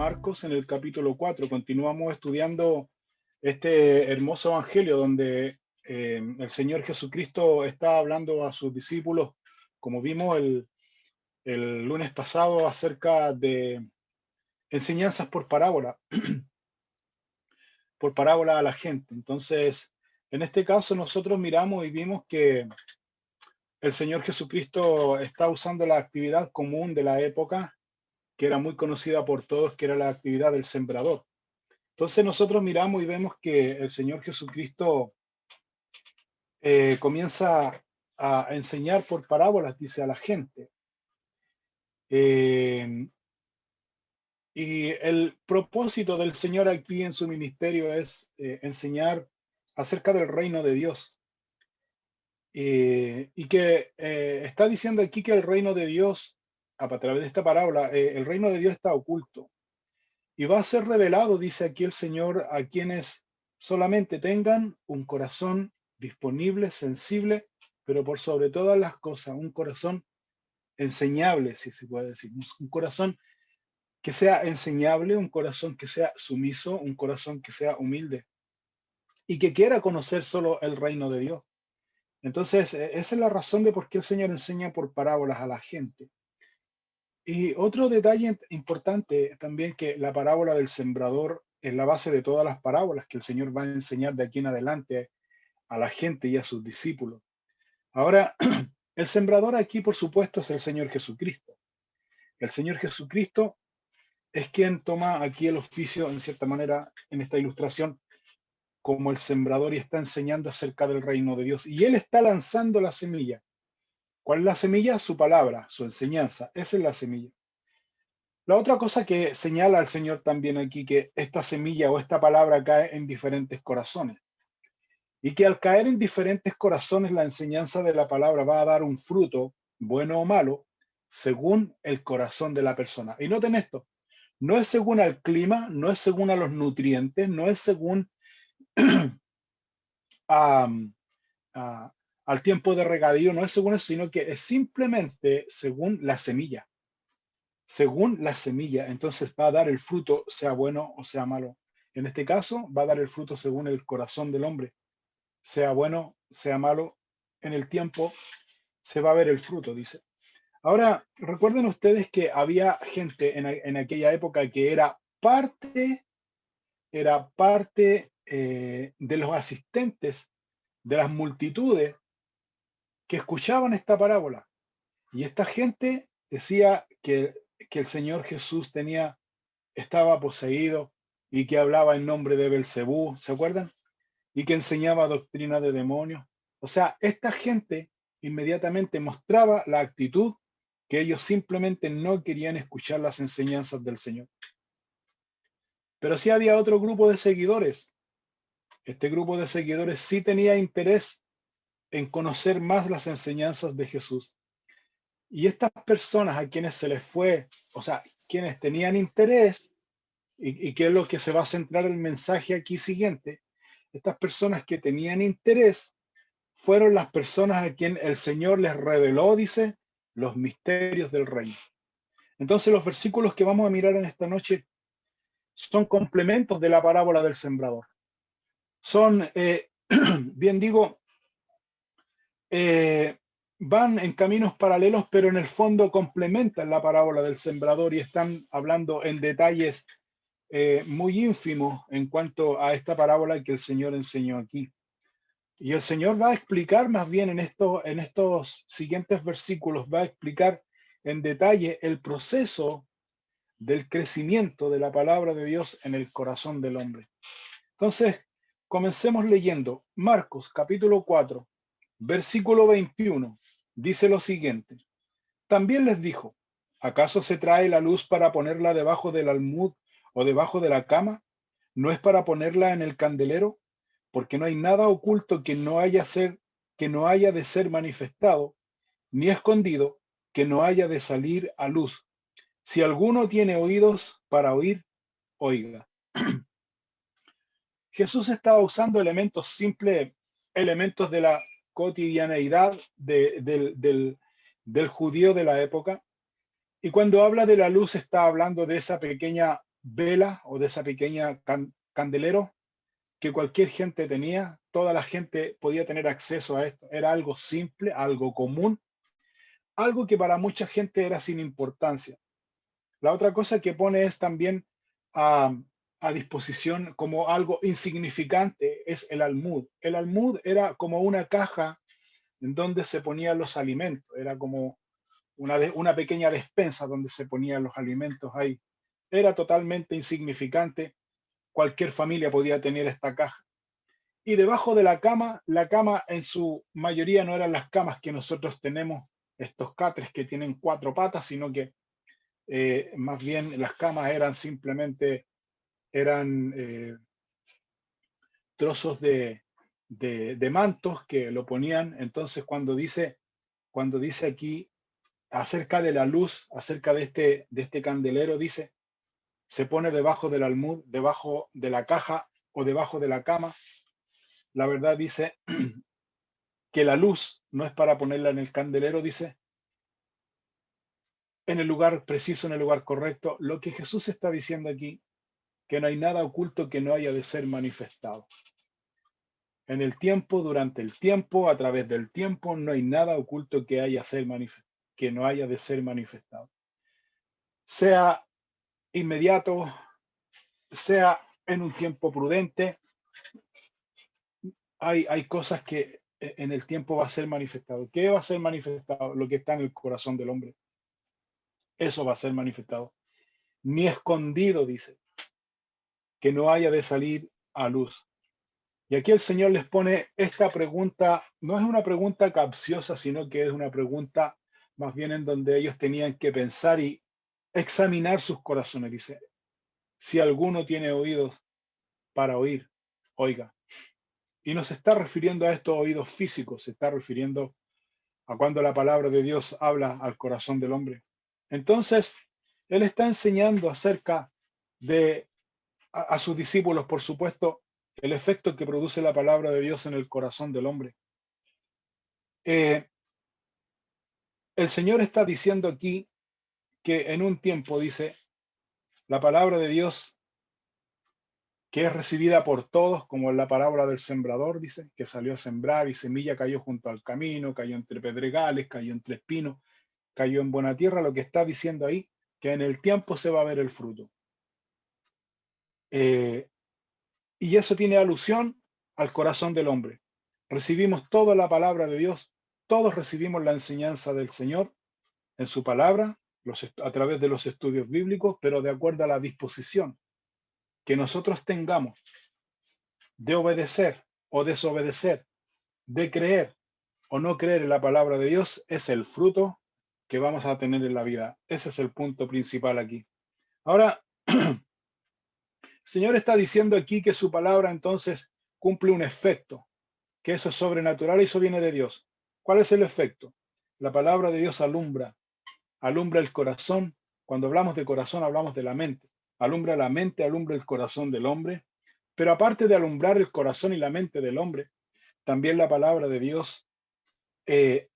Marcos en el capítulo 4. Continuamos estudiando este hermoso evangelio donde el Señor Jesucristo está hablando a sus discípulos, como vimos el lunes pasado, acerca de enseñanzas por parábola a la gente. Entonces, en este caso nosotros miramos y vimos que el Señor Jesucristo está usando la actividad común de la época, que era muy conocida por todos, que era la actividad del sembrador. Entonces nosotros miramos y vemos que el Señor Jesucristo comienza a enseñar por parábolas, dice, a la gente. Y el propósito del Señor aquí en su ministerio es enseñar acerca del reino de Dios. Y que está diciendo aquí que el reino de Dios, a través de esta parábola, el reino de Dios está oculto. Y va a ser revelado, dice aquí el Señor, a quienes solamente tengan un corazón disponible, sensible, pero por sobre todas las cosas, un corazón enseñable, si se puede decir, un corazón que sea enseñable, un corazón que sea sumiso, un corazón que sea humilde y que quiera conocer solo el reino de Dios. Entonces, esa es la razón de por qué el Señor enseña por parábolas a la gente. Y otro detalle importante también, que la parábola del sembrador es la base de todas las parábolas que el Señor va a enseñar de aquí en adelante a la gente y a sus discípulos. Ahora, el sembrador aquí, por supuesto, es el Señor Jesucristo. El Señor Jesucristo es quien toma aquí el oficio, en cierta manera, en esta ilustración, como el sembrador, y está enseñando acerca del reino de Dios. Y Él está lanzando la semilla. ¿Cuál es la semilla? Su palabra, su enseñanza. Esa es la semilla. La otra cosa que señala el Señor también aquí, que esta semilla o esta palabra cae en diferentes corazones. Y que al caer en diferentes corazones, la enseñanza de la palabra va a dar un fruto, bueno o malo, según el corazón de la persona. Y noten esto, no es según al clima, no es según a los nutrientes, no es según a, al tiempo de regadío, no es según eso, sino que es simplemente según la semilla. Según la semilla, entonces va a dar el fruto, sea bueno o sea malo. En este caso, va a dar el fruto según el corazón del hombre, sea bueno, sea malo. En el tiempo se va a ver el fruto, dice. Ahora, recuerden ustedes que había gente en aquella época que era parte de los asistentes, de las multitudes que escuchaban esta parábola. Y esta gente decía que el Señor Jesús estaba poseído y que hablaba en nombre de Belcebú, ¿se acuerdan? Y que enseñaba doctrina de demonios. O sea, esta gente inmediatamente mostraba la actitud que ellos simplemente no querían escuchar las enseñanzas del Señor. Pero sí había otro grupo de seguidores. Este grupo de seguidores sí tenía interés en conocer más las enseñanzas de Jesús. Y estas personas a quienes se les fue, o sea, quienes tenían interés, y que es lo que se va a centrar el mensaje aquí siguiente, estas personas que tenían interés fueron las personas a quien el Señor les reveló, dice, los misterios del reino. Entonces los versículos que vamos a mirar en esta noche son complementos de la parábola del sembrador. Son, bien digo, van en caminos paralelos, pero en el fondo complementan la parábola del sembrador y están hablando en detalles muy ínfimos en cuanto a esta parábola que el Señor enseñó aquí. Y el Señor va a explicar más bien en estos siguientes versículos, va a explicar en detalle el proceso del crecimiento de la palabra de Dios en el corazón del hombre. Entonces, comencemos leyendo Marcos capítulo 4, versículo 21. Dice lo siguiente: también les dijo, ¿acaso se trae la luz para ponerla debajo del almud o debajo de la cama? ¿No es para ponerla en el candelero? Porque no hay nada oculto que no haya de ser manifestado, ni escondido que no haya de salir a luz. Si alguno tiene oídos para oír, oiga. Jesús estaba usando elementos simples, elementos de la cotidianeidad del judío de la época. Y cuando habla de la luz, está hablando de esa pequeña vela o de esa pequeña candelero que cualquier gente tenía. Toda la gente podía tener acceso a esto. Era algo simple, algo común, algo que para mucha gente era sin importancia. La otra cosa que pone es también a, a disposición como algo insignificante es el almud. El almud era como una caja en donde se ponían los alimentos, era como una pequeña despensa donde se ponían los alimentos ahí. Era totalmente insignificante, cualquier familia podía tener esta caja. Y debajo de la cama en su mayoría no eran las camas que nosotros tenemos, estos catres que tienen 4 patas, sino que más bien las camas eran simplemente, eran trozos de mantos que lo ponían. Entonces cuando dice aquí acerca de la luz, acerca de este candelero, dice, se pone debajo del almud, debajo de la caja o debajo de la cama. La verdad dice que la luz no es para ponerla en el candelero, dice, en el lugar preciso, en el lugar correcto. Lo que Jesús está diciendo aquí, que no hay nada oculto que no haya de ser manifestado. En el tiempo, durante el tiempo, a través del tiempo, no hay nada oculto que no haya de ser manifestado. Sea inmediato, sea en un tiempo prudente, hay cosas que en el tiempo va a ser manifestado. ¿Qué va a ser manifestado? Lo que está en el corazón del hombre. Eso va a ser manifestado. Ni escondido, dice, que no haya de salir a luz. Y aquí el Señor les pone esta pregunta, no es una pregunta capciosa, sino que es una pregunta más bien en donde ellos tenían que pensar y examinar sus corazones. Dice, si alguno tiene oídos para oír, oiga. Y no se está refiriendo a estos oídos físicos, se está refiriendo a cuando la palabra de Dios habla al corazón del hombre. Entonces, Él está enseñando acerca de a sus discípulos, por supuesto, el efecto que produce la palabra de Dios en el corazón del hombre. El Señor está diciendo aquí que en un tiempo, dice, la palabra de Dios, que es recibida por todos, como en la parábola del sembrador, dice, que salió a sembrar y semilla cayó junto al camino, cayó entre pedregales, cayó entre espinos, cayó en buena tierra. Lo que está diciendo ahí, que en el tiempo se va a ver el fruto. Y eso tiene alusión al corazón del hombre. Recibimos toda la palabra de Dios, todos recibimos la enseñanza del Señor en su palabra, a través de los estudios bíblicos, pero de acuerdo a la disposición que nosotros tengamos de obedecer o desobedecer, de creer o no creer en la palabra de Dios, es el fruto que vamos a tener en la vida. Ese es el punto principal aquí. Ahora, el Señor está diciendo aquí que su palabra entonces cumple un efecto, que eso es sobrenatural y eso viene de Dios. ¿Cuál es el efecto? La palabra de Dios alumbra el corazón. Cuando hablamos de corazón, hablamos de la mente. Alumbra la mente, alumbra el corazón del hombre. Pero aparte de alumbrar el corazón y la mente del hombre, también la palabra de Dios eh,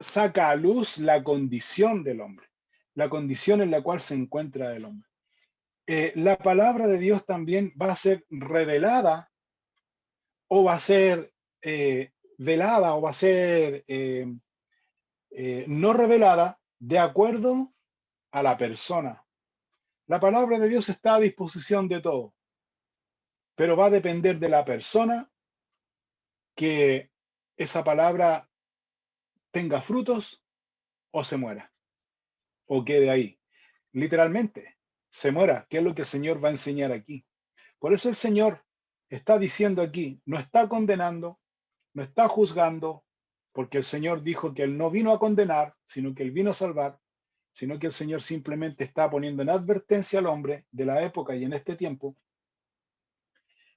saca a luz la condición del hombre, la condición en la cual se encuentra el hombre. La palabra de Dios también va a ser revelada o va a ser velada o va a ser no revelada de acuerdo a la persona. La palabra de Dios está a disposición de todo, pero va a depender de la persona que esa palabra tenga frutos o se muera, o quede ahí. Literalmente, se muera, que es lo que el Señor va a enseñar aquí. Por eso el Señor está diciendo aquí, no está condenando, no está juzgando, porque el Señor dijo que Él no vino a condenar, sino que Él vino a salvar, sino que el Señor simplemente está poniendo en advertencia al hombre de la época y en este tiempo,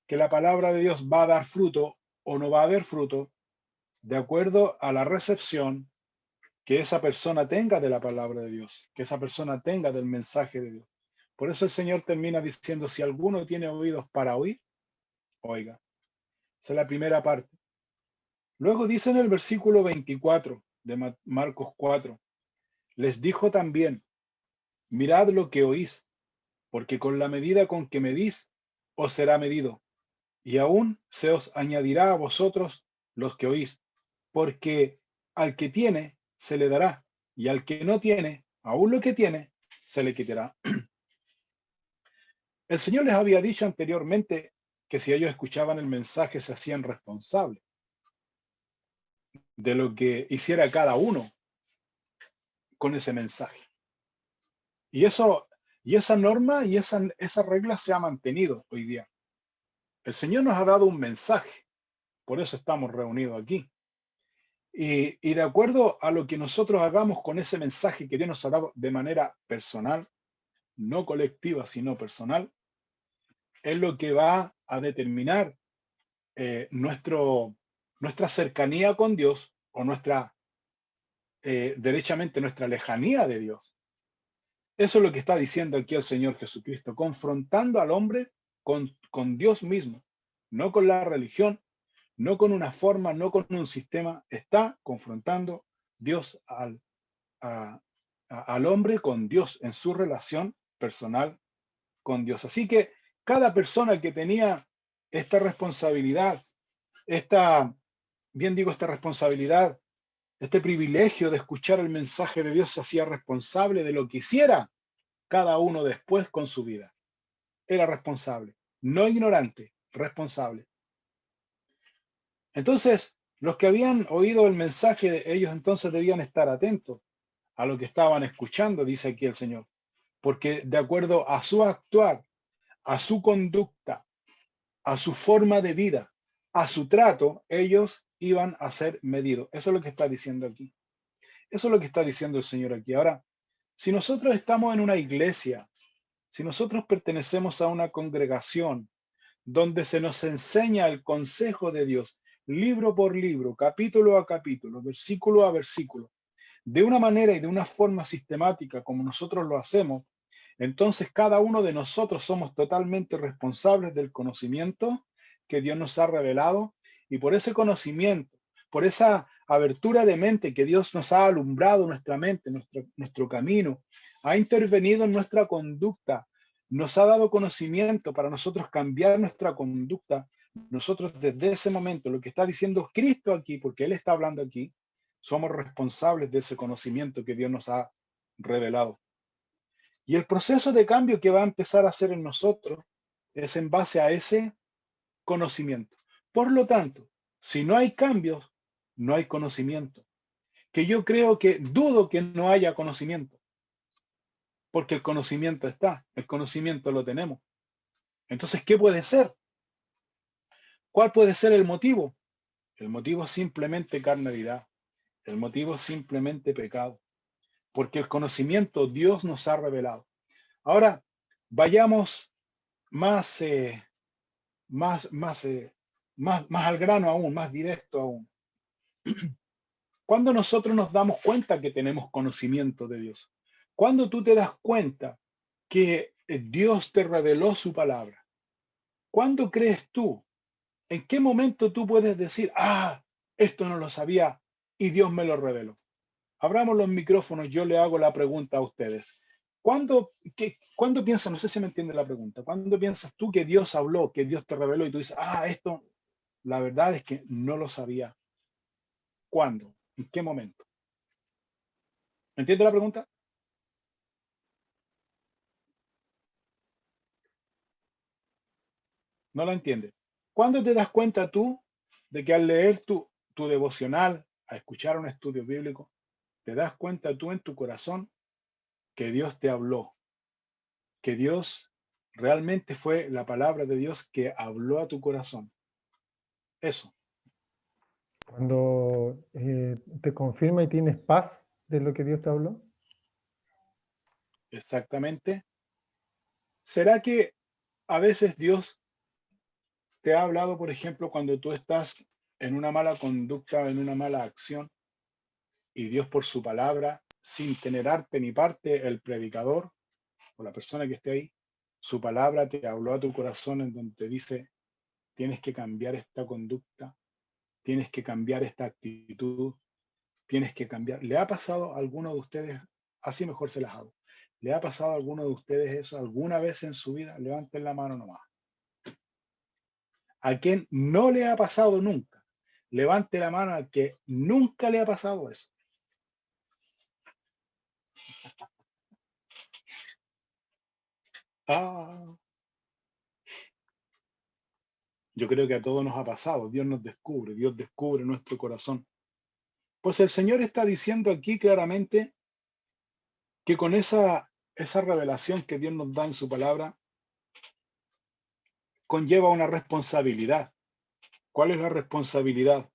que la palabra de Dios va a dar fruto o no va a haber fruto, de acuerdo a la recepción que esa persona tenga de la palabra de Dios, que esa persona tenga del mensaje de Dios. Por eso el Señor termina diciendo, si alguno tiene oídos para oír, oiga. Esa es la primera parte. Luego dice en el versículo 24 de Marcos 4, les dijo también, mirad lo que oís, porque con la medida con que medís, os será medido, y aún se os añadirá a vosotros los que oís, porque al que tiene, se le dará, y al que no tiene, aún lo que tiene, se le quitará. El Señor les había dicho anteriormente que si ellos escuchaban el mensaje se hacían responsables de lo que hiciera cada uno con ese mensaje. Y eso, y esa norma y esa regla se ha mantenido hoy día. El Señor nos ha dado un mensaje, por eso estamos reunidos aquí. Y de acuerdo a lo que nosotros hagamos con ese mensaje que Dios nos ha dado de manera personal, no colectiva, sino personal, es lo que va a determinar nuestra cercanía con Dios o derechamente nuestra lejanía de Dios. Eso es lo que está diciendo aquí el Señor Jesucristo, confrontando al hombre con Dios mismo, no con la religión, no con una forma, no con un sistema. Está confrontando Dios al hombre con Dios en su relación personal con Dios. Así que cada persona que tenía esta responsabilidad, esta, bien digo, esta responsabilidad, este privilegio de escuchar el mensaje de Dios, se hacía responsable de lo que hiciera cada uno después con su vida. Era responsable, no ignorante, responsable. Entonces, los que habían oído el mensaje, ellos entonces debían estar atentos a lo que estaban escuchando, dice aquí el Señor, porque de acuerdo a su actuar, a su conducta, a su forma de vida, a su trato, ellos iban a ser medidos. Eso es lo que está diciendo aquí. Eso es lo que está diciendo el Señor aquí. Ahora, si nosotros estamos en una iglesia, si nosotros pertenecemos a una congregación donde se nos enseña el consejo de Dios, libro por libro, capítulo a capítulo, versículo a versículo, de una manera y de una forma sistemática como nosotros lo hacemos, entonces cada uno de nosotros somos totalmente responsables del conocimiento que Dios nos ha revelado, y por ese conocimiento, por esa abertura de mente que Dios nos ha alumbrado nuestra mente, nuestro camino, ha intervenido en nuestra conducta, nos ha dado conocimiento para nosotros cambiar nuestra conducta. Nosotros desde ese momento, lo que está diciendo Cristo aquí, porque Él está hablando aquí, somos responsables de ese conocimiento que Dios nos ha revelado. Y el proceso de cambio que va a empezar a hacer en nosotros es en base a ese conocimiento. Por lo tanto, si no hay cambios, no hay conocimiento. Que yo creo que dudo que no haya conocimiento, porque el conocimiento está, el conocimiento lo tenemos. Entonces, ¿qué puede ser? ¿Cuál puede ser el motivo? El motivo es simplemente carnalidad. El motivo es simplemente pecado, porque el conocimiento Dios nos ha revelado. Ahora, vayamos más, más al grano aún, más directo aún. Cuando nosotros nos damos cuenta que tenemos conocimiento de Dios, cuando tú te das cuenta que Dios te reveló su palabra, ¿cuándo crees tú? ¿En qué momento tú puedes decir, esto no lo sabía y Dios me lo reveló? Abramos los micrófonos, yo le hago la pregunta a ustedes. ¿Cuándo piensas, no sé si me entiende la pregunta, cuándo piensas tú que Dios habló, que Dios te reveló y tú dices, esto, la verdad es que no lo sabía? ¿Cuándo? ¿En qué momento? ¿Me entiende la pregunta? No la entiende. ¿Cuándo te das cuenta tú de que al leer tu devocional, a escuchar un estudio bíblico, te das cuenta tú en tu corazón que Dios te habló, que Dios realmente fue la palabra de Dios que habló a tu corazón? Eso, Cuando te confirma y tienes paz de lo que Dios te habló. exactamente. ¿Será que a veces Dios te ha hablado, por ejemplo, cuando tú estás en una mala conducta, en una mala acción, y Dios por su palabra, sin tener arte ni parte, el predicador o la persona que esté ahí, su palabra te habló a tu corazón en donde te dice, tienes que cambiar esta conducta, tienes que cambiar esta actitud, tienes que cambiar? ¿Le ha pasado a alguno de ustedes? Así mejor se las hago. ¿Le ha pasado a alguno de ustedes eso alguna vez en su vida? Levanten la mano nomás. ¿A quién no le ha pasado nunca? Levante la mano al que nunca le ha pasado eso. Ah, yo creo que a todos nos ha pasado. Dios nos descubre, Dios descubre nuestro corazón. Pues el Señor está diciendo aquí claramente que con esa revelación que Dios nos da en su palabra, conlleva una responsabilidad. ¿Cuál es la responsabilidad?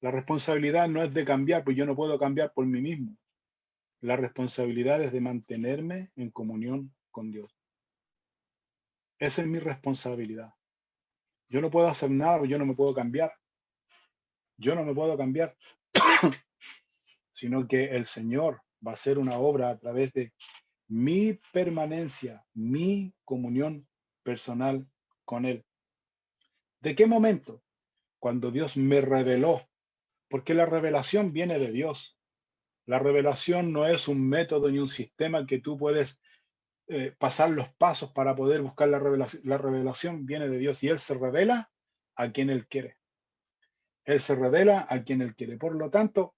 La responsabilidad no es de cambiar, pues yo no puedo cambiar por mí mismo. La responsabilidad es de mantenerme en comunión con Dios. Esa es mi responsabilidad. Yo no puedo hacer nada, yo no me puedo cambiar. Yo no me puedo cambiar, sino que el Señor va a hacer una obra a través de mi permanencia, mi comunión personal con Él. ¿De qué momento? Cuando Dios me reveló, porque la revelación viene de Dios. La revelación no es un método ni un sistema que tú puedes pasar los pasos para poder buscar la revelación. La revelación viene de Dios y Él se revela a quien Él quiere. Él se revela a quien Él quiere. Por lo tanto,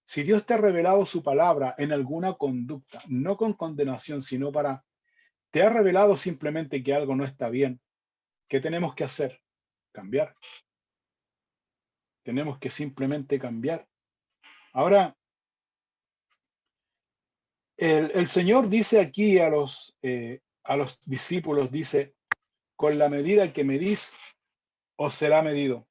si Dios te ha revelado su palabra en alguna conducta, no con condenación, sino te ha revelado simplemente que algo no está bien, ¿qué tenemos que hacer? Cambiar. Tenemos que simplemente cambiar. Ahora, el Señor dice aquí a los discípulos, dice, con la medida que medís, os será medido.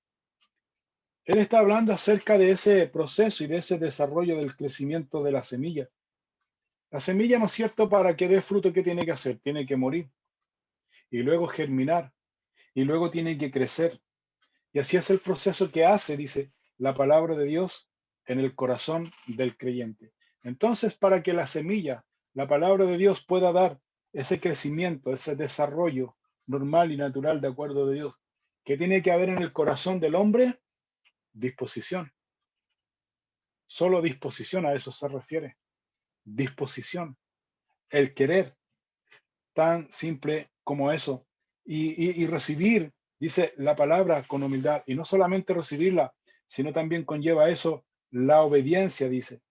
Él está hablando acerca de ese proceso y de ese desarrollo del crecimiento de la semilla. La semilla, ¿no es cierto?, para que dé fruto, ¿qué tiene que hacer? Tiene que morir y luego germinar y luego tiene que crecer. Y así es el proceso que hace, dice la palabra de Dios, en el corazón del creyente. Entonces, para que la semilla, la palabra de Dios, pueda dar ese crecimiento, ese desarrollo normal y natural de acuerdo de Dios, ¿qué tiene que haber en el corazón del hombre? Disposición. Solo disposición, a eso se refiere. Disposición. El querer, tan simple como eso. Y recibir, dice la palabra, con humildad. Y no solamente recibirla, sino también conlleva eso la obediencia, dice.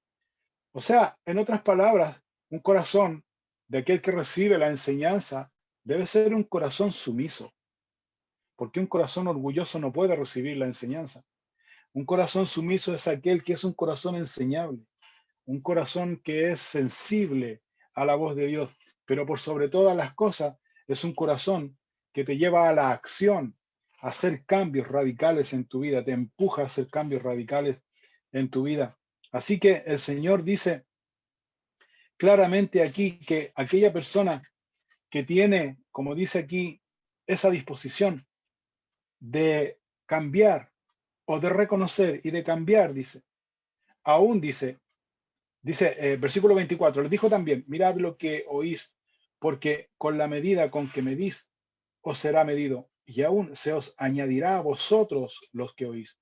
O sea, en otras palabras, un corazón de aquel que recibe la enseñanza debe ser un corazón sumiso, porque un corazón orgulloso no puede recibir la enseñanza. Un corazón sumiso es aquel que es un corazón enseñable, un corazón que es sensible a la voz de Dios, pero por sobre todas las cosas es un corazón que te lleva a la acción, a hacer cambios radicales en tu vida, te empuja a hacer cambios radicales en tu vida. Así que el Señor dice claramente aquí que aquella persona que tiene, como dice aquí, esa disposición de cambiar o de reconocer y de cambiar, dice, aún dice, versículo 24, les dijo también, mirad lo que oís, porque con la medida con que medís, os será medido, y aún se os añadirá a vosotros los que oís.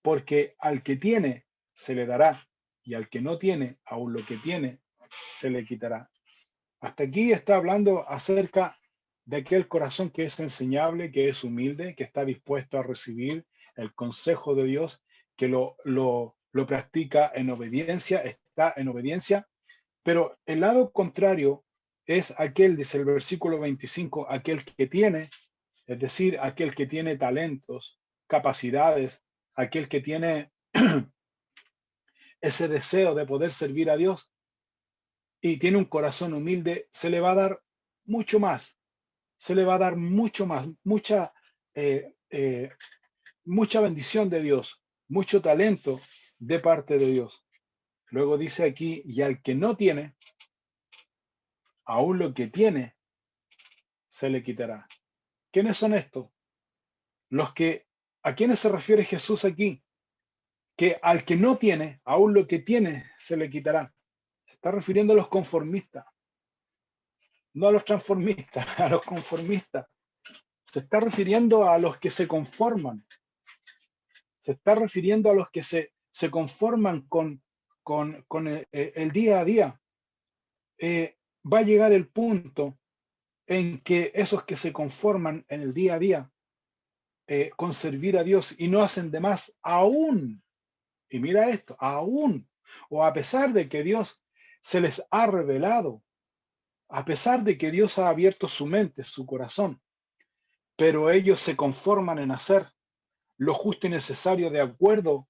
Porque al que tiene, se le dará, y al que no tiene, aún lo que tiene, se le quitará. Hasta aquí está hablando acerca de aquel corazón que es enseñable, que es humilde, que está dispuesto a recibir el consejo de Dios, que lo practica en obediencia, está en obediencia. Pero el lado contrario es aquel, dice el versículo 25, aquel que tiene, es decir, aquel que tiene talentos, capacidades, aquel que tiene ese deseo de poder servir a Dios y tiene un corazón humilde, se le va a dar mucho más, se le va a dar mucho más, eh, eh, mucha bendición de Dios, mucho talento de parte de Dios. Luego dice aquí, y al que no tiene, aún lo que tiene, se le quitará. ¿Quiénes son estos? ¿A quiénes se refiere Jesús aquí? Que al que no tiene, aún lo que tiene, se le quitará. Se está refiriendo a los conformistas, no a los transformistas, a los conformistas. Se está refiriendo a los que se conforman. Se está refiriendo a los que se conforman con el día a día. va a llegar el punto en que esos que se conforman en el día a día con servir a Dios y no hacen de más, aún, y mira esto, aún, o a pesar de que Dios se les ha revelado, a pesar de que Dios ha abierto su mente, su corazón, pero ellos se conforman en hacer lo justo y necesario de acuerdo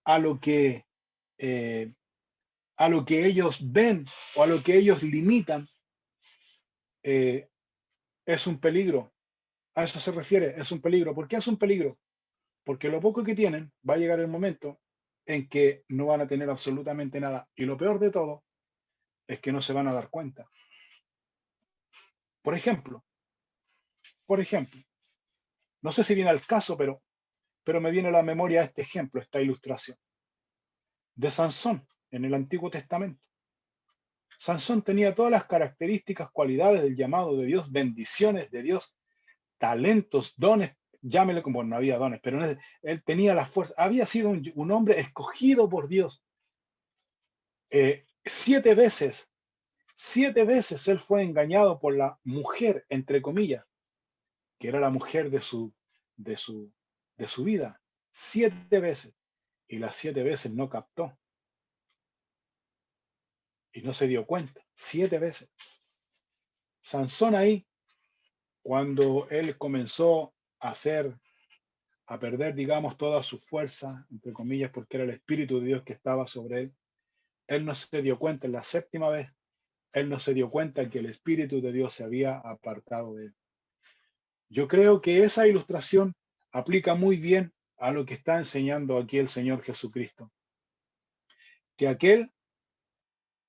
a lo que, eh, a lo que ellos ven o a lo que ellos limitan, eh, es un peligro. A eso se refiere, es un peligro. ¿Por qué es un peligro? Porque lo poco que tienen va a llegar el momento en que no van a tener absolutamente nada. Y lo peor de todo es que no se van a dar cuenta. Por ejemplo, por ejemplo, no sé si viene al caso, pero me viene a la memoria este ejemplo, esta ilustración de Sansón en el Antiguo Testamento. Sansón tenía todas las características, cualidades del llamado de Dios, bendiciones de Dios, talentos, dones, llámele como no había dones, pero él tenía la fuerza, había sido un hombre escogido por Dios. 7 veces, 7 veces él fue engañado por la mujer, entre comillas, que era la mujer de su, de su vida. 7 veces. Y las 7 veces no captó y no se dio cuenta. 7 veces. Sansón ahí, cuando él comenzó a hacer, a perder, digamos, toda su fuerza, entre comillas, porque era el Espíritu de Dios que estaba sobre él no se dio cuenta en la 7ª vez, él no se dio cuenta que el Espíritu de Dios se había apartado de él. Yo creo que esa ilustración aplica muy bien a lo que está enseñando aquí el Señor Jesucristo. Que aquel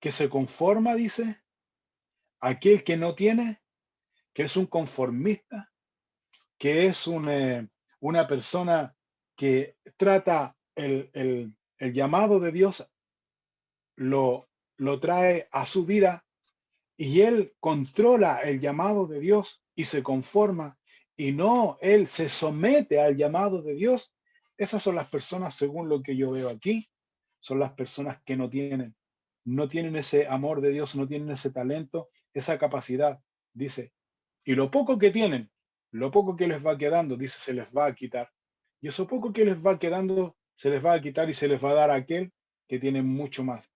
que se conforma, dice, aquel que no tiene, que es un conformista, que es una persona que trata el llamado de Dios, lo trae a su vida y él controla el llamado de Dios y se conforma y no, él se somete al llamado de Dios. Esas son las personas, según lo que yo veo aquí, son las personas que no tienen ese amor de Dios, no tienen ese talento, esa capacidad, dice. Y lo poco que tienen, lo poco que les va quedando, dice, se les va a quitar. Y eso poco que les va quedando, se les va a quitar y se les va a dar a aquel que tiene mucho más.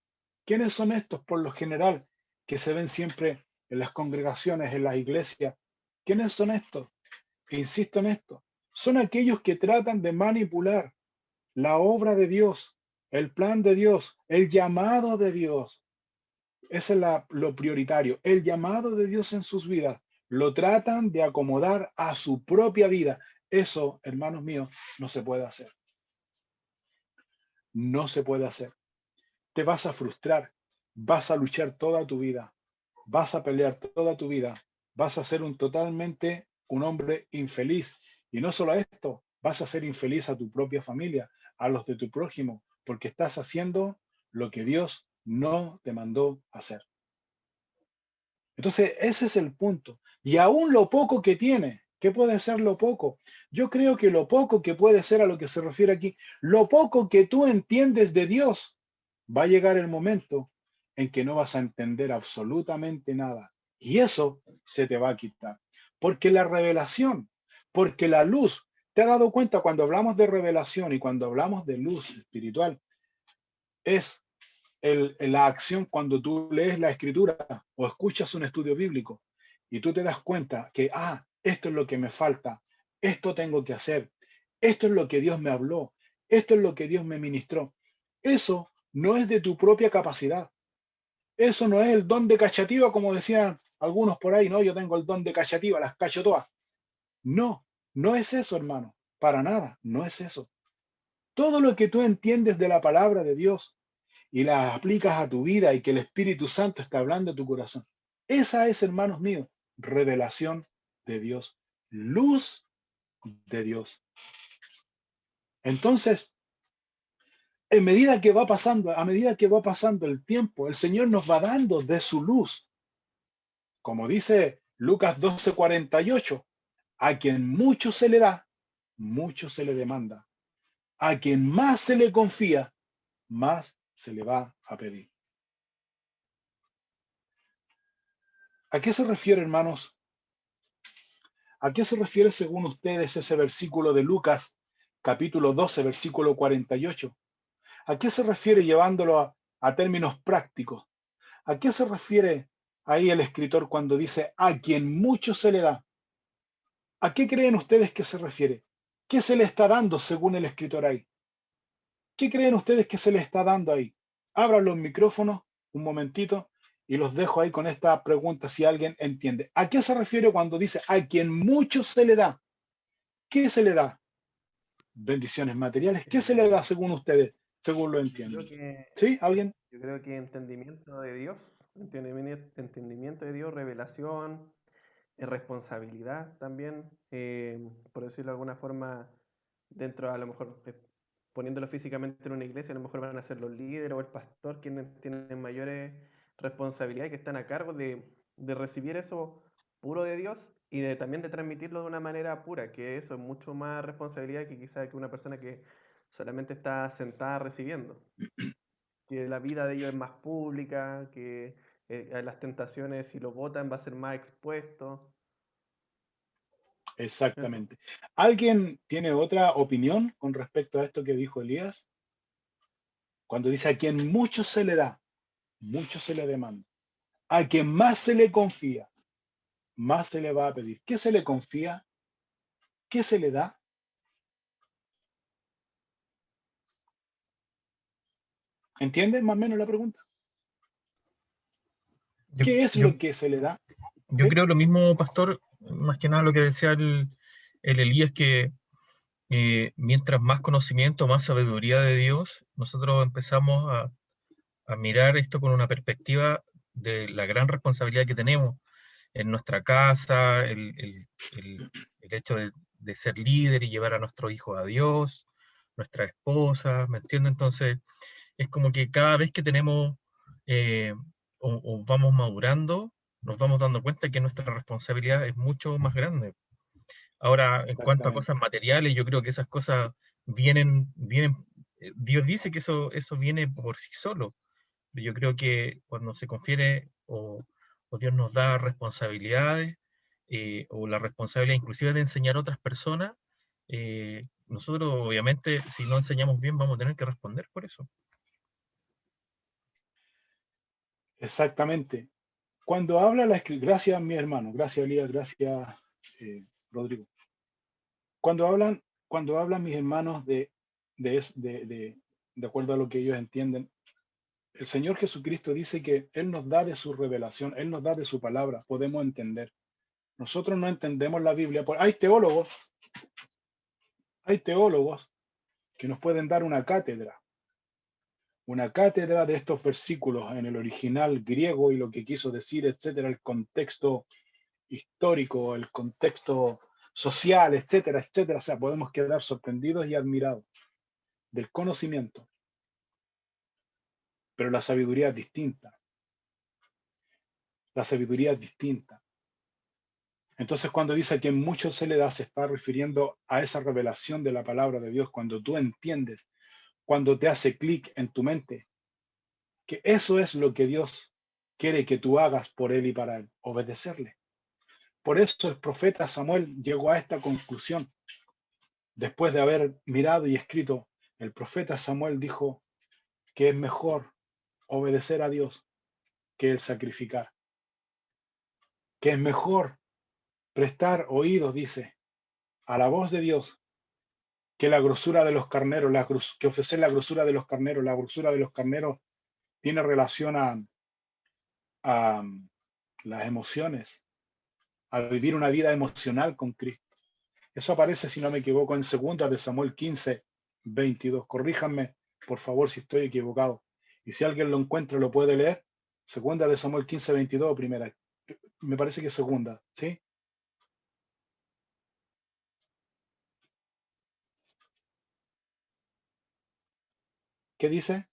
¿Quiénes son estos por lo general que se ven siempre en las congregaciones, en las iglesias? ¿Quiénes son estos? E insisto en esto. Son aquellos que tratan de manipular la obra de Dios, el plan de Dios, el llamado de Dios. Ese es lo prioritario, el llamado de Dios en sus vidas. Lo tratan de acomodar a su propia vida. Eso, hermanos míos, no se puede hacer. No se puede hacer. Te vas a frustrar, vas a luchar toda tu vida, vas a pelear toda tu vida, vas a ser un hombre infeliz. Y no solo esto, vas a ser infeliz a tu propia familia, a los de tu prójimo, porque estás haciendo lo que Dios no te mandó hacer. Entonces, ese es el punto. Y aún lo poco que tiene, ¿qué puede ser lo poco? Yo creo que lo poco que puede ser a lo que se refiere aquí, lo poco que tú entiendes de Dios, va a llegar el momento en que no vas a entender absolutamente nada. Y eso se te va a quitar. Porque la revelación, porque la luz, ¿te has dado cuenta cuando hablamos de revelación y cuando hablamos de luz espiritual? Es la acción cuando tú lees la escritura o escuchas un estudio bíblico y tú te das cuenta que, esto es lo que me falta, esto tengo que hacer, esto es lo que Dios me habló, esto es lo que Dios me ministró. Eso no es de tu propia capacidad. Eso no es el don de cachativa, como decían algunos por ahí, no, yo tengo el don de cachativa, las cacho todas. No, no es eso, hermano, para nada, no es eso. Todo lo que tú entiendes de la palabra de Dios y las aplicas a tu vida y que el Espíritu Santo está hablando a tu corazón. Esa es, hermanos míos, revelación de Dios, luz de Dios. Entonces, a medida que va pasando el tiempo, el Señor nos va dando de su luz. Como dice Lucas 12:48, a quien mucho se le da, mucho se le demanda. A quien más se le confía, más se le va a pedir. ¿A qué se refiere, hermanos? ¿A qué se refiere según ustedes ese versículo de Lucas, capítulo 12, versículo 48? ¿A qué se refiere llevándolo a términos prácticos? ¿A qué se refiere ahí el escritor cuando dice a quien mucho se le da? ¿A qué creen ustedes que se refiere? ¿Qué se le está dando según el escritor ahí? ¿Qué creen ustedes que se le está dando ahí? Abran los micrófonos un momentito y los dejo ahí con esta pregunta si alguien entiende. ¿A qué se refiere cuando dice a quien mucho se le da? ¿Qué se le da? Bendiciones materiales. ¿Qué se le da según ustedes, según lo Creo entienden? que, ¿Sí? ¿Alguien? yo creo que entendimiento de Dios, entendimiento de Dios, revelación, responsabilidad también, por decirlo de alguna forma, dentro a lo mejor, poniéndolo físicamente en una iglesia, a lo mejor van a ser los líderes o el pastor quienes tienen mayores responsabilidades, que están a cargo de recibir eso puro de Dios y también de transmitirlo de una manera pura, que eso es mucho más responsabilidad que quizá que una persona que solamente está sentada recibiendo, que la vida de ellos es más pública, que a las tentaciones si lo votan va a ser más expuesto. Eso. Exactamente. ¿Alguien tiene otra opinión con respecto a esto que dijo Elías? Cuando dice a quien mucho se le da, mucho se le demanda. A quien más se le confía, más se le va a pedir. ¿Qué se le confía? ¿Qué se le da? ¿Entienden más o menos la pregunta? Yo, ¿Qué es yo, lo que se le da? yo ¿Sí? creo lo mismo, pastor, más que nada lo que decía el Elías, que mientras más conocimiento, más sabiduría de Dios, nosotros empezamos a mirar esto con una perspectiva de la gran responsabilidad que tenemos en nuestra casa, el hecho de ser líder y llevar a nuestros hijos a Dios, nuestra esposa, ¿me entiende? Entonces, es como que cada vez que tenemos eh, o vamos madurando, nos vamos dando cuenta que nuestra responsabilidad es mucho más grande. Ahora, en cuanto a Exactamente. cosas materiales, yo creo que esas cosas vienen, Dios dice que eso viene por sí solo. Yo creo que cuando se confiere o Dios nos da responsabilidades, o la responsabilidad inclusive de enseñar a otras personas, nosotros obviamente si no enseñamos bien vamos a tener que responder por eso. Exactamente. Cuando habla la escritura, gracias mi hermano, gracias Elías, gracias Rodrigo. Cuando hablan mis hermanos de acuerdo a lo que ellos entienden, el Señor Jesucristo dice que Él nos da de su revelación, Él nos da de su palabra, podemos entender. Nosotros no entendemos la Biblia. Hay teólogos que nos pueden dar una cátedra de estos versículos en el original griego y lo que quiso decir, etcétera, el contexto histórico, el contexto social, etcétera, etcétera. O sea, podemos quedar sorprendidos y admirados del conocimiento, pero la sabiduría es distinta. La sabiduría es distinta. Entonces, cuando dice que en mucho se le da, se está refiriendo a esa revelación de la palabra de Dios, cuando tú entiendes, cuando te hace clic en tu mente, que eso es lo que Dios quiere que tú hagas por Él y para Él, obedecerle. Por eso el profeta Samuel llegó a esta conclusión. Después de haber mirado y escrito, el profeta Samuel dijo que es mejor obedecer a Dios que el sacrificar, que es mejor prestar oídos, dice, a la voz de Dios que la grosura de los carneros, que ofrecer la grosura de los carneros. La grosura de los carneros tiene relación a las emociones, a vivir una vida emocional con Cristo. Eso aparece, si no me equivoco, en 2 de Samuel 15, 22. Corríjanme, por favor, si estoy equivocado. Y si alguien lo encuentra, lo puede leer. 2 de Samuel 15, 22 o primera. Me parece que es segunda, ¿sí? ¿Qué dice?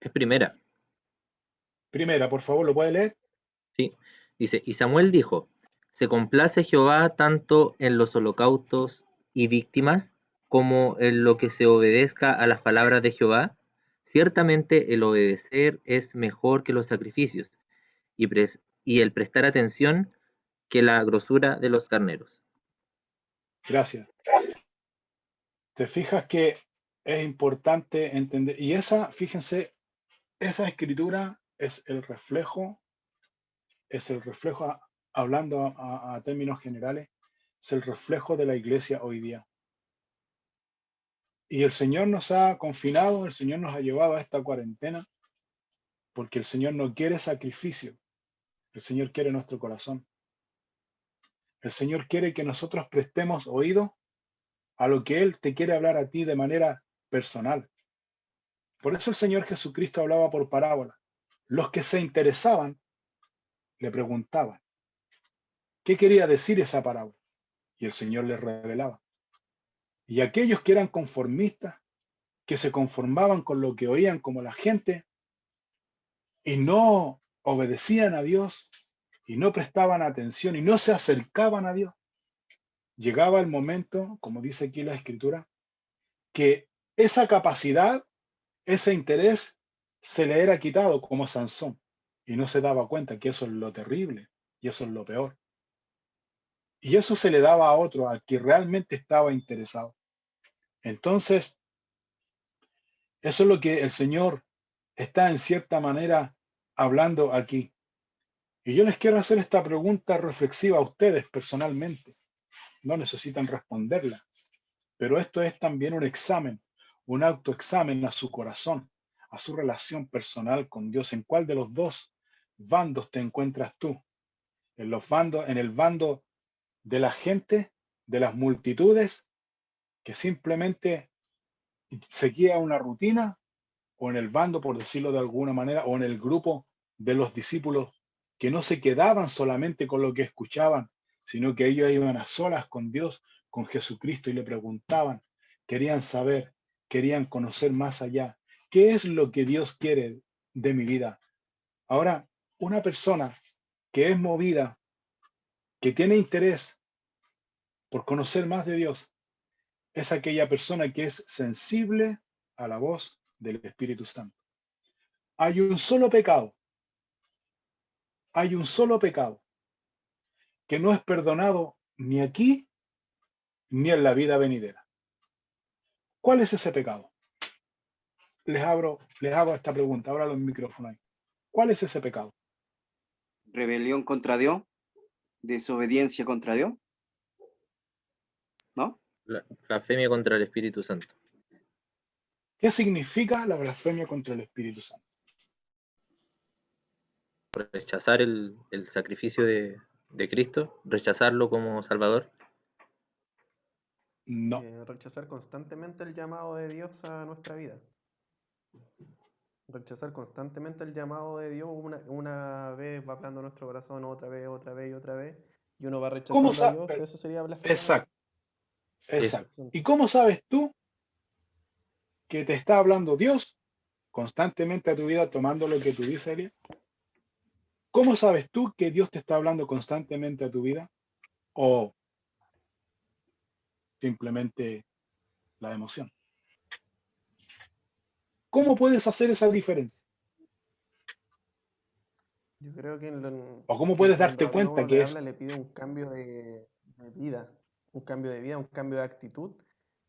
Es primera, Primera, por favor, ¿lo puede leer? ¿sí? Dice, y Samuel dijo, ¿se complace Jehová tanto en los holocaustos y víctimas como en lo que se obedezca a las palabras de Jehová? Ciertamente el obedecer es mejor que los sacrificios, y el prestar atención que la grosura de los carneros. Gracias. Te fijas que es importante entender, y fíjense, esa escritura es el reflejo, hablando a términos generales, es el reflejo de la iglesia hoy día. Y el Señor nos ha confinado, el Señor nos ha llevado a esta cuarentena, porque el Señor no quiere sacrificio, el Señor quiere nuestro corazón. El Señor quiere que nosotros prestemos oído a lo que Él te quiere hablar a ti de manera personal. Por eso el Señor Jesucristo hablaba por parábola. Los que se interesaban le preguntaban, ¿qué quería decir esa parábola? Y el Señor les revelaba. Y aquellos que eran conformistas, que se conformaban con lo que oían como la gente y no obedecían a Dios y no prestaban atención y no se acercaban a Dios, llegaba el momento, como dice aquí la Escritura, que esa capacidad, ese interés se le era quitado como Sansón y no se daba cuenta que eso es lo terrible y eso es lo peor. Y eso se le daba a otro, al que realmente estaba interesado. Entonces, eso es lo que el Señor está en cierta manera hablando aquí. Y yo les quiero hacer esta pregunta reflexiva a ustedes personalmente. No necesitan responderla, pero esto es también un examen, un autoexamen a su corazón, a su relación personal con Dios. ¿En cuál de los dos bandos te encuentras tú? En el bando de la gente, de las multitudes, que simplemente seguía una rutina, o en el bando, por decirlo de alguna manera, o en el grupo de los discípulos que no se quedaban solamente con lo que escuchaban, sino que ellos iban a solas con Dios, con Jesucristo, y le preguntaban, querían saber, querían conocer más allá. ¿Qué es lo que Dios quiere de mi vida? Ahora, una persona que es movida, que tiene interés por conocer más de Dios, es aquella persona que es sensible a la voz del Espíritu Santo. Hay un solo pecado, hay un solo pecado que no es perdonado ni aquí ni en la vida venidera. ¿Cuál es ese pecado? Les hago esta pregunta, ahora los micrófonos ahí. ¿Cuál es ese pecado? Rebelión contra Dios, desobediencia contra Dios, ¿no? Blasfemia contra el Espíritu Santo. ¿Qué significa la blasfemia contra el Espíritu Santo? Rechazar el sacrificio de Cristo, rechazarlo como Salvador. No. Rechazar constantemente el llamado de Dios a nuestra vida. Rechazar constantemente el llamado de Dios, una vez va hablando nuestro corazón, otra vez y otra vez, y uno va ¿Cómo rechazando a Dios, eso sería blasfemia. Exacto, Eso. exacto. ¿Y cómo sabes tú que te está hablando Dios constantemente a tu vida, tomando lo que tú dices, Elia? ¿Cómo sabes tú que Dios te está hablando constantemente a tu vida? ¿O simplemente la emoción? ¿Cómo puedes hacer esa diferencia? Yo creo ¿O cómo que puedes cuando darte a Dios cuenta le que es? habla, le pide un cambio de vida, un cambio de vida, un cambio de actitud,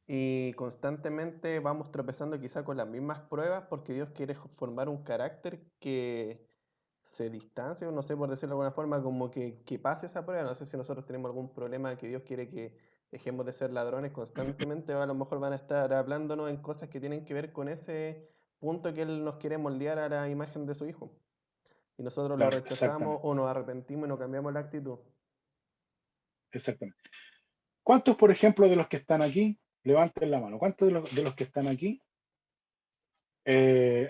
y constantemente vamos tropezando quizá con las mismas pruebas porque Dios quiere formar un carácter que se distancie, o no sé, por decirlo de alguna forma, como que pase esa prueba. No sé si nosotros tenemos algún problema que Dios quiere que dejemos de ser ladrones constantemente, o a lo mejor van a estar hablándonos en cosas que tienen que ver con ese punto que Él nos quiere moldear a la imagen de su Hijo. Y nosotros lo Claro, rechazamos exactamente, o nos arrepentimos y no cambiamos la actitud. exactamente. ¿Cuántos, por ejemplo, de los que están aquí, levanten la mano, cuántos de los que están aquí,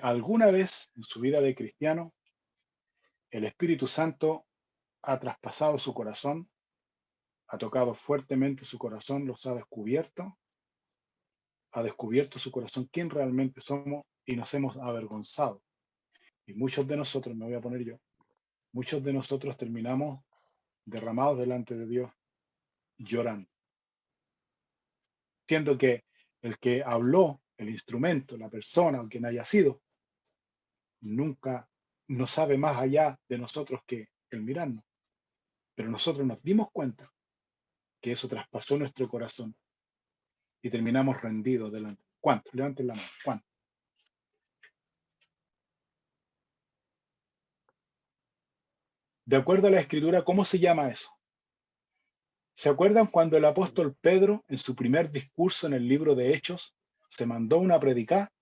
alguna vez en su vida de cristiano, el Espíritu Santo ha traspasado su corazón, ha tocado fuertemente su corazón, los ha descubierto su corazón quién realmente somos y nos hemos avergonzado? Y muchos de nosotros, me voy a poner yo, muchos de nosotros terminamos derramados delante de Dios llorando, siendo que El que habló, el instrumento, la persona o quien haya sido, nunca no sabe más allá de nosotros que el mirarnos. Pero nosotros nos dimos cuenta que eso traspasó nuestro corazón y terminamos rendidos delante. ¿Cuántos? Levanten la mano. ¿Cuántos? De acuerdo a la escritura, ¿cómo se llama eso? ¿Se acuerdan cuando el apóstol Pedro, en su primer discurso en el libro de Hechos, se mandó una predicar?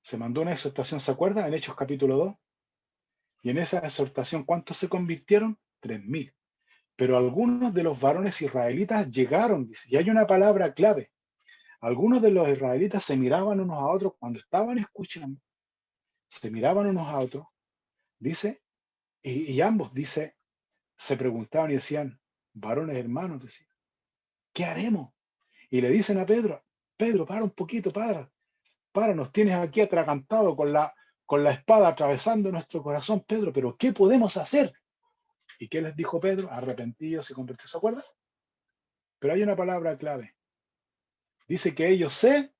Se mandó una exhortación, ¿se acuerdan? En Hechos capítulo 2. Y en esa exhortación, ¿cuántos se convirtieron? 3.000. Pero algunos de los varones israelitas llegaron, dice, y hay una palabra clave. Algunos de los israelitas se miraban unos a otros cuando estaban escuchando, se miraban unos a otros, dice, y ambos, dice, se preguntaban y decían, varones hermanos, decían, ¿qué haremos? Y le dicen a Pedro, Pedro, para un poquito, para, nos tienes aquí atragantado con la espada atravesando nuestro corazón, Pedro, pero ¿qué podemos hacer? ¿Y qué les dijo Pedro? Arrepentidos y convertidos, ¿se acuerdan? Pero hay una palabra clave. Dice que ellos se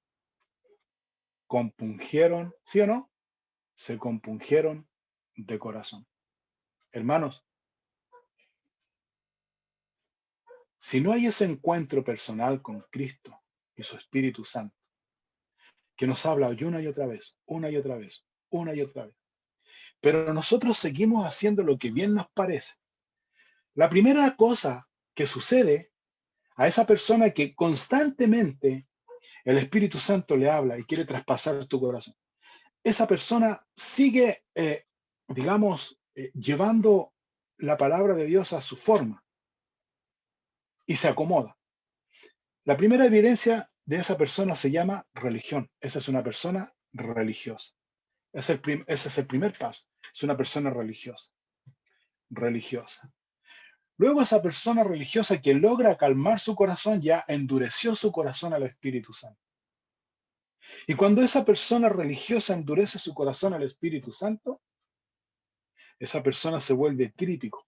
compungieron, ¿sí o no? Se compungieron de corazón. Hermanos, si no hay ese encuentro personal con Cristo y su Espíritu Santo, que nos habla una y otra vez, una y otra vez, una y otra vez, pero nosotros seguimos haciendo lo que bien nos parece. La primera cosa que sucede a esa persona que constantemente el Espíritu Santo le habla y quiere traspasar tu corazón, esa persona sigue, digamos, llevando la palabra de Dios a su forma y se acomoda. La primera evidencia de esa persona se llama religión. Esa es una persona religiosa. Ese es el primer paso. Es una persona religiosa. Religiosa. Luego esa persona religiosa que logra calmar su corazón ya endureció su corazón al Espíritu Santo. Y cuando esa persona religiosa endurece su corazón al Espíritu Santo, esa persona se vuelve crítico.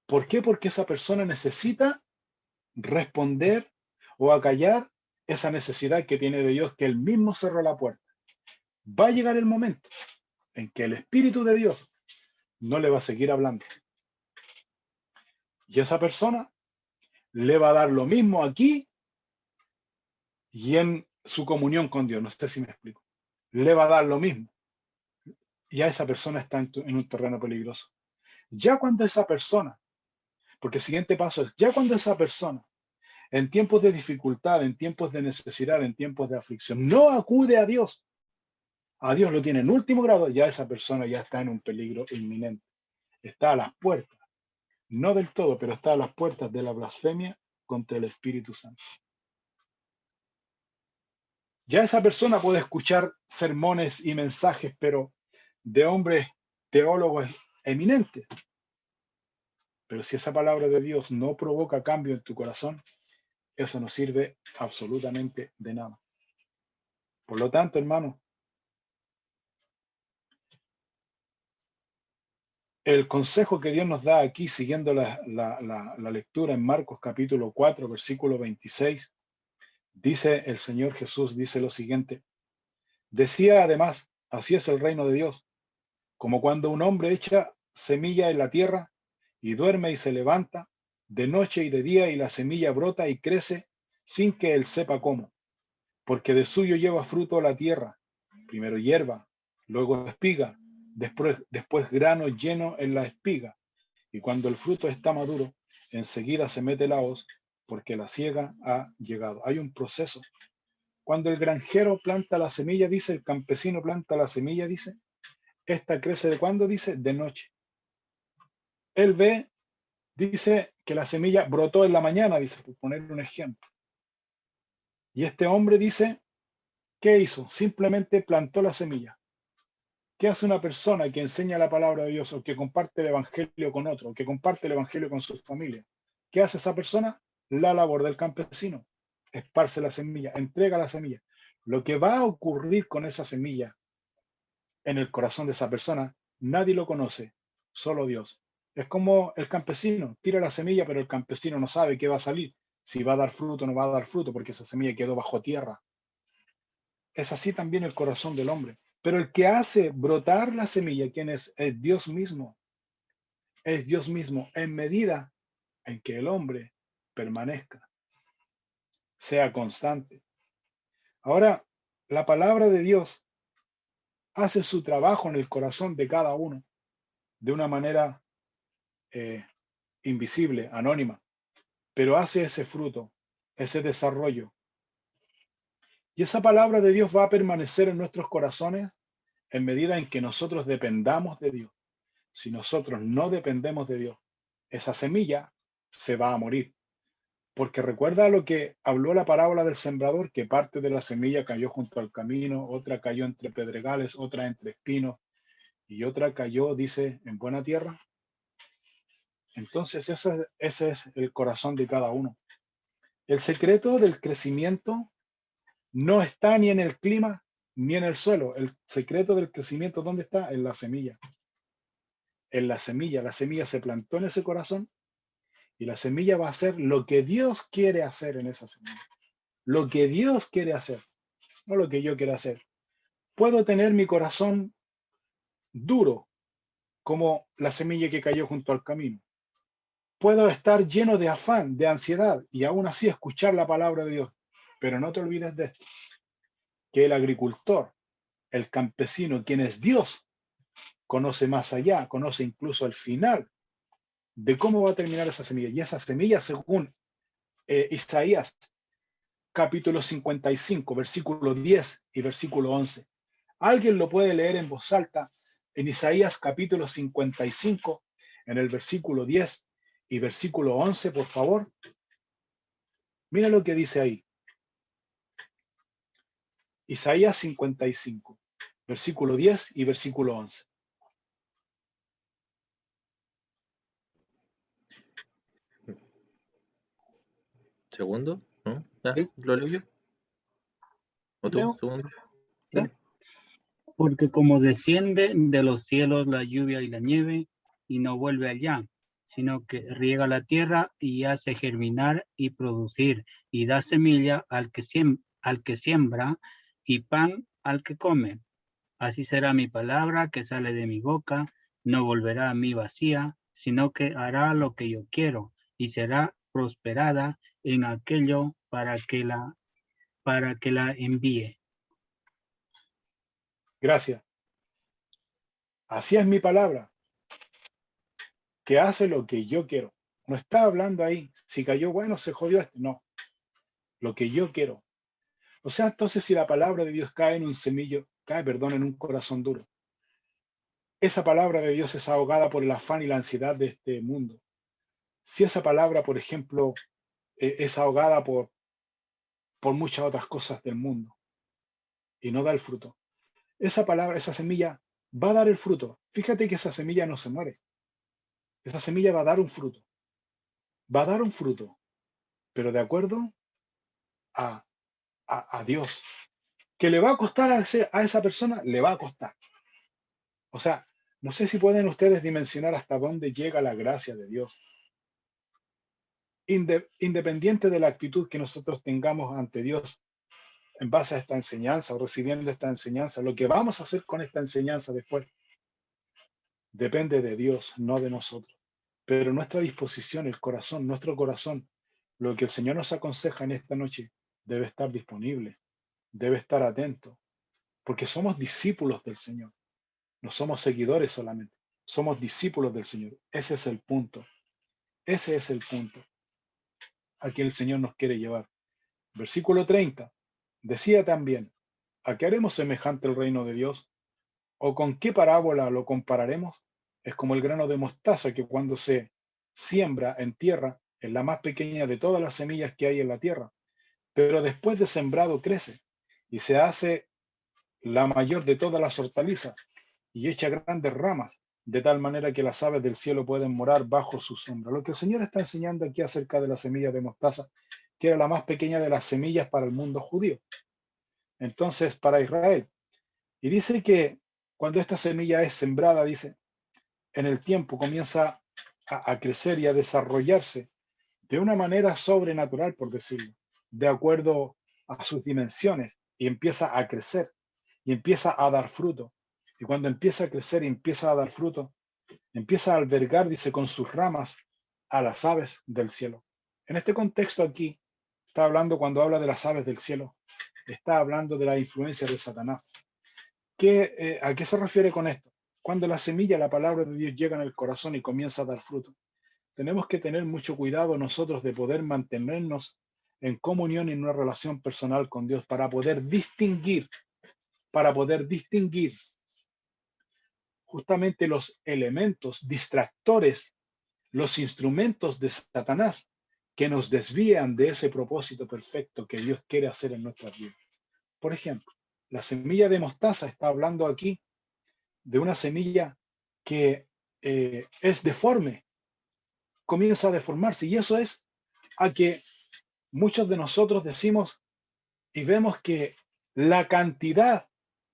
¿Por qué? Porque esa persona necesita responder o acallar esa necesidad que tiene de Dios, que él mismo cerró la puerta. Va a llegar el momento en que el Espíritu de Dios no le va a seguir hablando. Y esa persona le va a dar lo mismo aquí y en su comunión con Dios. No sé si me explico. Le va a dar lo mismo. Ya esa persona está en un terreno peligroso. Ya cuando esa persona, porque el siguiente paso es, ya cuando esa persona, en tiempos de dificultad, en tiempos de necesidad, en tiempos de aflicción, no acude a Dios lo tiene en último grado, ya esa persona ya está en un peligro inminente. Está a las puertas, no del todo, pero está a las puertas de la blasfemia contra el Espíritu Santo. Ya esa persona puede escuchar sermones y mensajes, pero de hombres teólogos eminentes. Pero si esa palabra de Dios no provoca cambio en tu corazón, eso no sirve absolutamente de nada. Por lo tanto, hermano, el consejo que Dios nos da aquí, siguiendo la lectura en Marcos capítulo 4, versículo 26, dice el Señor Jesús, dice lo siguiente. Decía además, así es el reino de Dios, como cuando un hombre echa semilla en la tierra y duerme y se levanta de noche y de día y la semilla brota y crece sin que él sepa cómo, porque de suyo lleva fruto la tierra, primero hierba, luego espiga, después grano lleno en la espiga, y cuando el fruto está maduro, enseguida se mete la hoz, porque la siega ha llegado. Hay un proceso. Cuando el granjero planta la semilla, dice, el campesino planta la semilla, dice, esta crece ¿de cuándo? Dice, de noche. Él ve, dice, que la semilla brotó en la mañana, dice, por poner un ejemplo. Y este hombre dice, ¿qué hizo? Simplemente plantó la semilla. ¿Qué hace una persona que enseña la palabra de Dios o que comparte el evangelio con otro, o que comparte el evangelio con su familia? ¿Qué hace esa persona? La labor del campesino. Esparce la semilla, entrega la semilla. Lo que va a ocurrir con esa semilla en el corazón de esa persona, nadie lo conoce, solo Dios. Es como el campesino, tira la semilla, pero el campesino no sabe qué va a salir, si va a dar fruto o no va a dar fruto, porque esa semilla quedó bajo tierra. Es así también el corazón del hombre. Pero el que hace brotar la semilla, ¿quién es? Es Dios mismo. Es Dios mismo en medida en que el hombre permanezca, sea constante. Ahora, la palabra de Dios hace su trabajo en el corazón de cada uno de una manera invisible, anónima, pero hace ese fruto, ese desarrollo. Y esa palabra de Dios va a permanecer en nuestros corazones en medida en que nosotros dependamos de Dios. Si nosotros no dependemos de Dios, esa semilla se va a morir. Porque recuerda lo que habló la parábola del sembrador, que parte de la semilla cayó junto al camino, otra cayó entre pedregales, otra entre espinos y otra cayó, dice, en buena tierra. Entonces ese es el corazón de cada uno. El secreto del crecimiento no está ni en el clima ni en el suelo. El secreto del crecimiento, ¿dónde está? En la semilla. En la semilla se plantó en ese corazón y la semilla va a hacer lo que Dios quiere hacer en esa semilla. Lo que Dios quiere hacer, no lo que yo quiero hacer. Puedo tener mi corazón duro como la semilla que cayó junto al camino. Puedo estar lleno de afán, de ansiedad y aún así escuchar la palabra de Dios. Pero no te olvides de esto, que el agricultor, el campesino, quien es Dios, conoce más allá, conoce incluso el final de cómo va a terminar esa semilla. Y esa semilla, según Isaías, capítulo 55, versículo 10 y versículo 11. Alguien lo puede leer en voz alta en Isaías capítulo 55, en el versículo 10 y versículo 11, por favor. Mira lo que dice ahí. Isaías 55, versículo 10 y versículo 11. ¿Segundo? ¿No? ¿Ya? Sí. ¿Lo leo yo? ¿O tú? Leo. ¿Segundo? Sí. Porque como desciende de los cielos la lluvia y la nieve, y no vuelve allá, sino que riega la tierra y hace germinar y producir, y da semilla al que siembra, y pan al que come. Así será mi palabra que sale de mi boca, no volverá a mí vacía, sino que hará lo que yo quiero, y será prosperada en aquello para que la envíe. Gracias. Así es mi palabra, que hace lo que yo quiero. No está hablando ahí, si cayó bueno, se jodió este. No, lo que yo quiero. O sea, entonces si la palabra de Dios cae en un semillo, en un corazón duro, esa palabra de Dios es ahogada por el afán y la ansiedad de este mundo. Si esa palabra, por ejemplo, es ahogada por muchas otras cosas del mundo y no da el fruto, esa palabra, esa semilla va a dar el fruto. Fíjate que esa semilla no se muere. Esa semilla va a dar un fruto. Va a dar un fruto, pero de acuerdo a Dios. ¿Que le va a costar a esa persona? Le va a costar. O sea, no sé si pueden ustedes dimensionar hasta dónde llega la gracia de Dios. Independiente de la actitud que nosotros tengamos ante Dios en base a esta enseñanza o recibiendo esta enseñanza, lo que vamos a hacer con esta enseñanza después depende de Dios, no de nosotros. Pero nuestra disposición, el corazón, nuestro corazón, lo que el Señor nos aconseja en esta noche, debe estar disponible, debe estar atento, porque somos discípulos del Señor. No somos seguidores solamente, somos discípulos del Señor. Ese es el punto. Ese es el punto a que el Señor nos quiere llevar. Versículo 30. Decía también, ¿a qué haremos semejante el reino de Dios? ¿O con qué parábola lo compararemos? Es como el grano de mostaza que cuando se siembra en tierra es la más pequeña de todas las semillas que hay en la tierra, pero después de sembrado crece y se hace la mayor de todas las hortalizas y echa grandes ramas, de tal manera que las aves del cielo pueden morar bajo su sombra. Lo que el Señor está enseñando aquí acerca de la semilla de mostaza, que era la más pequeña de las semillas para el mundo judío. Entonces, para Israel. Y dice que cuando esta semilla es sembrada, dice, en el tiempo comienza a crecer y a desarrollarse de una manera sobrenatural, por decirlo, de acuerdo a sus dimensiones, y empieza a crecer y empieza a dar fruto. Y cuando empieza a crecer y empieza a dar fruto, empieza a albergar, dice, con sus ramas a las aves del cielo. En este contexto aquí, está hablando, cuando habla de las aves del cielo, está hablando de la influencia de Satanás. ¿A qué se refiere con esto? Cuando la semilla, la palabra de Dios, llega en el corazón y comienza a dar fruto, tenemos que tener mucho cuidado nosotros de poder mantenernos en comunión y en una relación personal con Dios para poder distinguir justamente los elementos distractores, los instrumentos de Satanás que nos desvían de ese propósito perfecto que Dios quiere hacer en nuestras vidas. Por ejemplo, la semilla de mostaza está hablando aquí de una semilla que es deforme, comienza a deformarse, y eso es a que muchos de nosotros decimos y vemos que la cantidad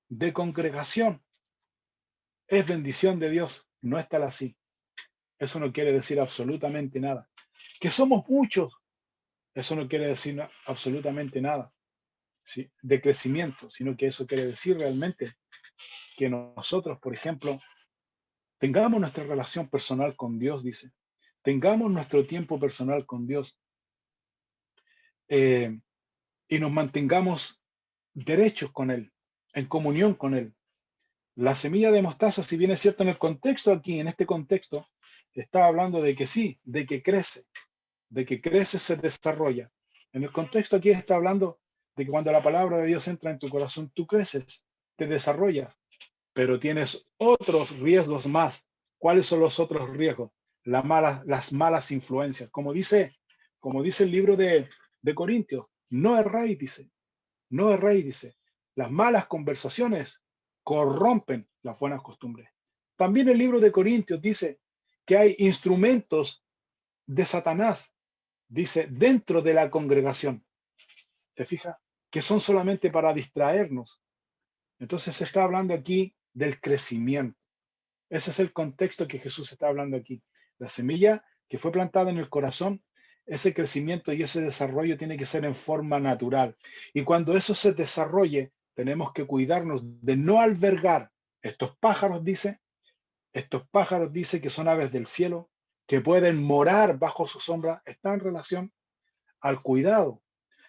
de congregación es bendición de Dios. No es tal así. Eso no quiere decir absolutamente nada. Que somos muchos, eso no quiere decir absolutamente nada, ¿sí?, de crecimiento, sino que eso quiere decir realmente que nosotros, por ejemplo, tengamos nuestra relación personal con Dios, dice. Tengamos nuestro tiempo personal con Dios, y nos mantengamos derechos con Él, en comunión con Él. La semilla de mostaza, si bien es cierto en el contexto aquí, en este contexto, está hablando de que sí, de que crece, se desarrolla. En el contexto aquí está hablando de que cuando la palabra de Dios entra en tu corazón, tú creces, te desarrollas, pero tienes otros riesgos más. ¿Cuáles son los otros riesgos? Las malas influencias. Como dice el libro de Corintios, no erréis, dice. Las malas conversaciones corrompen las buenas costumbres. También el libro de Corintios dice que hay instrumentos de Satanás, dice, dentro de la congregación. ¿Te fijas? Que son solamente para distraernos. Entonces se está hablando aquí del crecimiento. Ese es el contexto que Jesús está hablando aquí. La semilla que fue plantada en el corazón, ese crecimiento y ese desarrollo tiene que ser en forma natural. Y cuando eso se desarrolle, tenemos que cuidarnos de no albergar estos pájaros, dice que son aves del cielo, que pueden morar bajo su sombra. Está en relación al cuidado.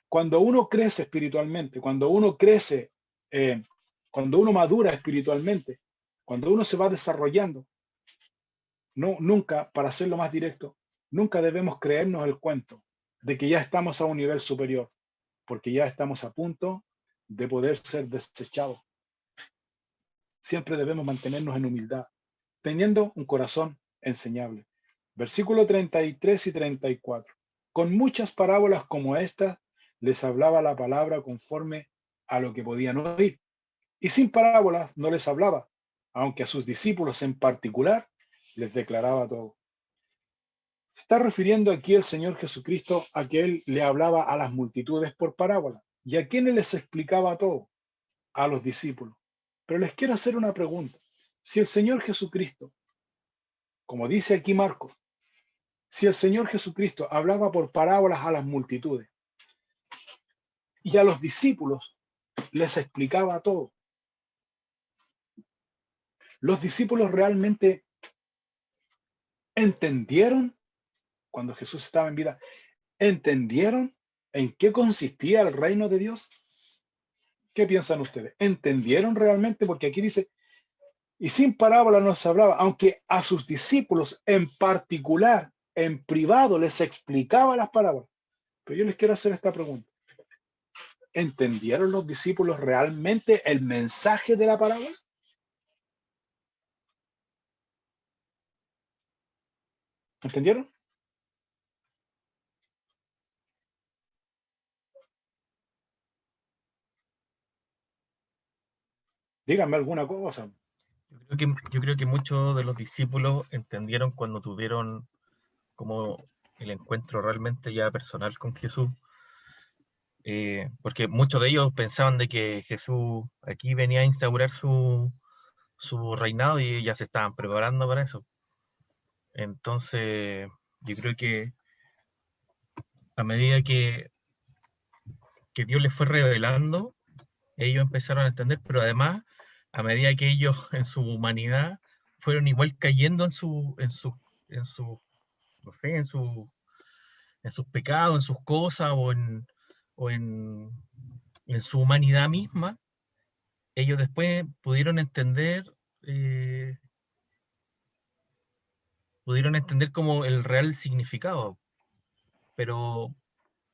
Cuando uno crece espiritualmente, cuando uno crece, cuando uno madura espiritualmente, cuando uno se va desarrollando, nunca, para hacerlo más directo, nunca debemos creernos el cuento de que ya estamos a un nivel superior, porque ya estamos a punto de poder ser desechados. Siempre debemos mantenernos en humildad, teniendo un corazón enseñable. Versículo 33 y 34. Con muchas parábolas como estas, les hablaba la palabra conforme a lo que podían oír. Y sin parábolas no les hablaba, aunque a sus discípulos en particular les declaraba todo. Se está refiriendo aquí el Señor Jesucristo a que Él le hablaba a las multitudes por parábola. ¿Y a quiénes les explicaba todo? A los discípulos. Pero les quiero hacer una pregunta. Si el Señor Jesucristo, como dice aquí Marcos, si el Señor Jesucristo hablaba por parábolas a las multitudes y a los discípulos les explicaba todo, ¿los discípulos realmente entendieron cuando Jesús estaba en vida? ¿Entendieron en qué consistía el reino de Dios? ¿Qué piensan ustedes? ¿Entendieron realmente? Porque aquí dice, y sin parábola nos hablaba, aunque a sus discípulos en particular, en privado, les explicaba las parábolas. Pero yo les quiero hacer esta pregunta. ¿Entendieron los discípulos realmente el mensaje de la parábola? ¿Entendieron? Díganme alguna cosa. Yo creo que muchos de los discípulos entendieron cuando tuvieron como el encuentro realmente ya personal con Jesús, porque muchos de ellos pensaban de que Jesús aquí venía a instaurar su reinado y ya se estaban preparando para eso. Entonces, yo creo que a medida que Dios les fue revelando, ellos empezaron a entender, pero además, a medida que ellos en su humanidad fueron igual cayendo en su, no sé, en sus pecados, en sus cosas o en su humanidad misma, ellos después eh, pudieron entender como el real significado, pero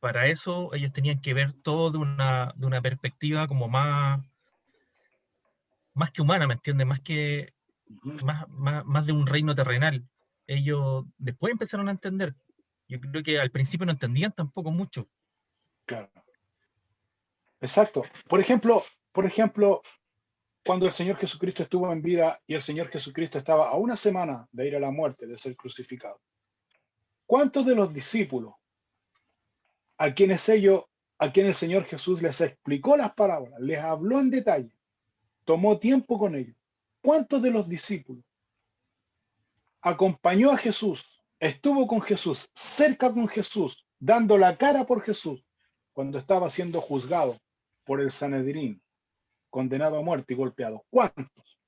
para eso ellos tenían que ver todo de una perspectiva como más que humana, ¿me entiendes? Ujú, Más de un reino terrenal. Ellos después empezaron a entender. Yo creo que al principio no entendían tampoco mucho. claro. Exacto. Por ejemplo, cuando el Señor Jesucristo estuvo en vida y el Señor Jesucristo estaba a una semana de ir a la muerte, de ser crucificado, ¿cuántos de los discípulos a quienes a quien el Señor Jesús les explicó las parábolas, les habló en detalle, tomó tiempo con ellos? ¿Cuántos de los discípulos acompañó a Jesús, estuvo con Jesús, cerca con Jesús, dando la cara por Jesús cuando estaba siendo juzgado por el Sanedrín, condenado a muerte y golpeado? ¿Cuántos?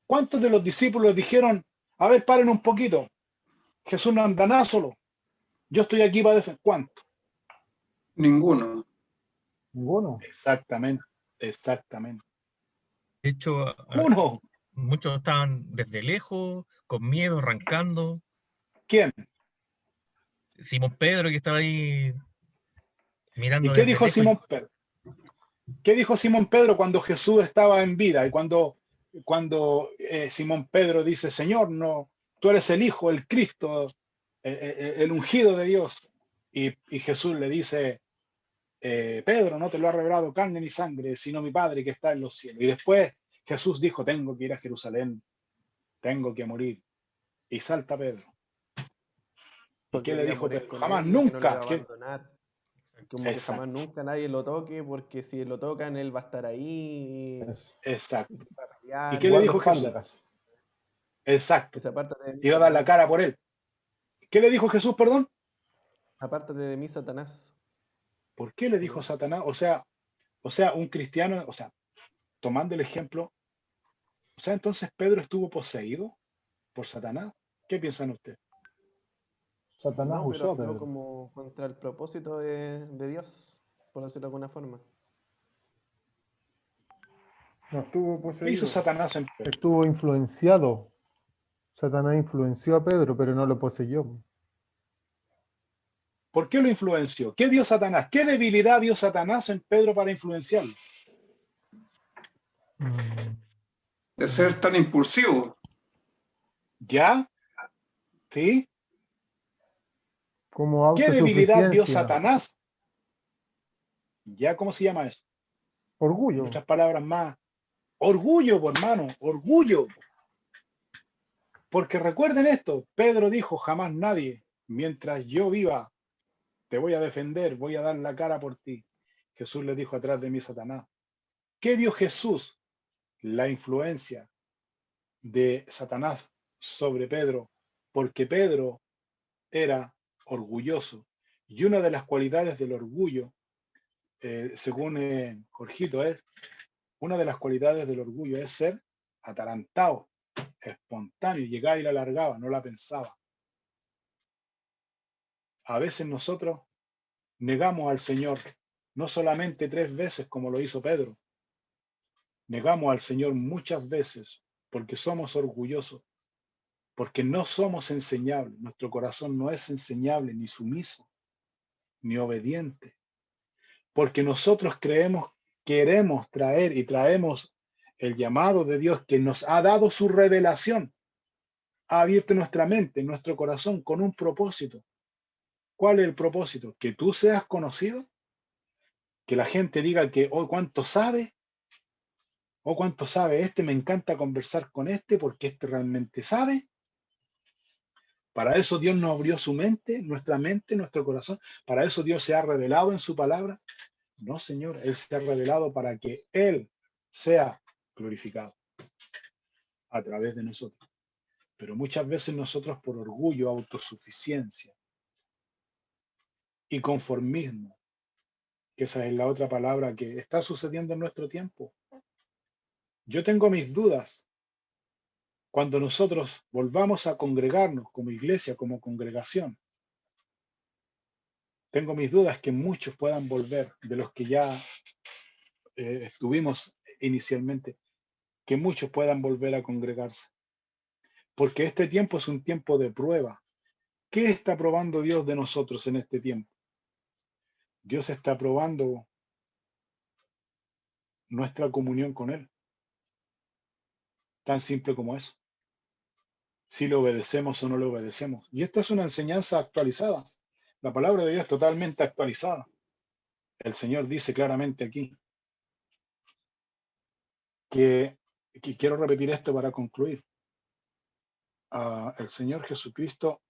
¿Cuántos de los discípulos dijeron, a ver, paren un poquito, Jesús no anda nada solo, yo estoy aquí para defender? ¿Cuántos? Ninguno. Ninguno. Exactamente, exactamente. De hecho, Uno. muchos estaban desde lejos, con miedo, arrancando. ¿Quién? Simón Pedro, que estaba ahí ¿Y mirando qué desde dijo lejos. Simón Pedro? ¿Qué dijo Simón Pedro cuando Jesús estaba en vida? Y cuando Simón Pedro dice, Señor, no, tú eres el Hijo, el Cristo, el ungido de Dios. Y Jesús le dice, Pedro, no te lo ha revelado carne ni sangre, sino mi Padre que está en los cielos. Y después Jesús dijo, tengo que ir a Jerusalén, tengo que morir. Y salta Pedro. ¿Y Porque qué le quería dijo morir Pedro? con Jamás él y que no lo iba nunca. a abandonar. Como que jamás Exacto, nunca nadie lo toque, porque si lo tocan, él va a estar ahí, Eso. exacto. va a ¿Y pelear qué le Igual de dijo espalda Jesús? casi. Exacto. Dice, apártate de mí, Iba a dar la Satanás. cara por él. ¿Qué le dijo Jesús, perdón? Apártate de mí, Satanás. ¿Por qué le dijo ¿No? Satanás? O sea, un cristiano, o sea, tomando el ejemplo, o sea, entonces Pedro estuvo poseído por Satanás. ¿Qué piensan ustedes? Satanás No, pero usó a actuó Pedro. como contra el propósito de Dios, por decirlo de alguna forma. No estuvo ¿Qué hizo poseído. Satanás en Pedro? Estuvo influenciado. Satanás influenció a Pedro, pero no lo poseyó. ¿Por qué lo influenció? ¿Qué vio Satanás? ¿Qué debilidad vio Satanás en Pedro para influenciarlo? De ser tan impulsivo. ¿Ya? ¿Sí? Como ¿Qué debilidad vio autosuficiencia, Satanás? ¿Ya? ¿Cómo se llama eso? En orgullo. otras palabras más, orgullo, por hermano, orgullo. Porque recuerden esto, Pedro dijo, jamás nadie, mientras yo viva, te voy a defender, voy a dar la cara por ti. Jesús le dijo, atrás de mí, Satanás. ¿Qué vio Jesús? La influencia de Satanás sobre Pedro, porque Pedro era orgulloso. Y una de las cualidades del orgullo, según Jorgito, una de las cualidades del orgullo es ser atarantado, espontáneo, llegaba y la alargaba, no la pensaba. A veces nosotros negamos al Señor, no solamente 3 veces como lo hizo Pedro, negamos al Señor muchas veces porque somos orgullosos, porque no somos enseñables, nuestro corazón no es enseñable, ni sumiso, ni obediente, porque nosotros queremos traer y traemos el llamado de Dios que nos ha dado su revelación, ha abierto nuestra mente, nuestro corazón con un propósito. ¿Cuál es el propósito? Que tú seas conocido, que la gente diga que hoy cuánto sabe, o cuánto sabe este, me encanta conversar con este porque este realmente sabe. Para eso Dios nos abrió su mente, nuestro corazón. Para eso Dios se ha revelado en su palabra. No, Señor, Él se ha revelado para que Él sea glorificado a través de nosotros. Pero muchas veces nosotros por orgullo, autosuficiencia y conformismo, que esa es la otra palabra que está sucediendo en nuestro tiempo. Yo tengo mis dudas cuando nosotros volvamos a congregarnos como iglesia, como congregación. Tengo mis dudas que muchos puedan volver, de los que ya estuvimos inicialmente, que muchos puedan volver a congregarse. Porque este tiempo es un tiempo de prueba. ¿Qué está probando Dios de nosotros en este tiempo? Dios está probando nuestra comunión con Él. Tan simple como eso. Si le obedecemos o no le obedecemos. Y esta es una enseñanza actualizada. La palabra de Dios es totalmente actualizada. El Señor dice claramente aquí que quiero repetir esto para concluir. El Señor Jesucristo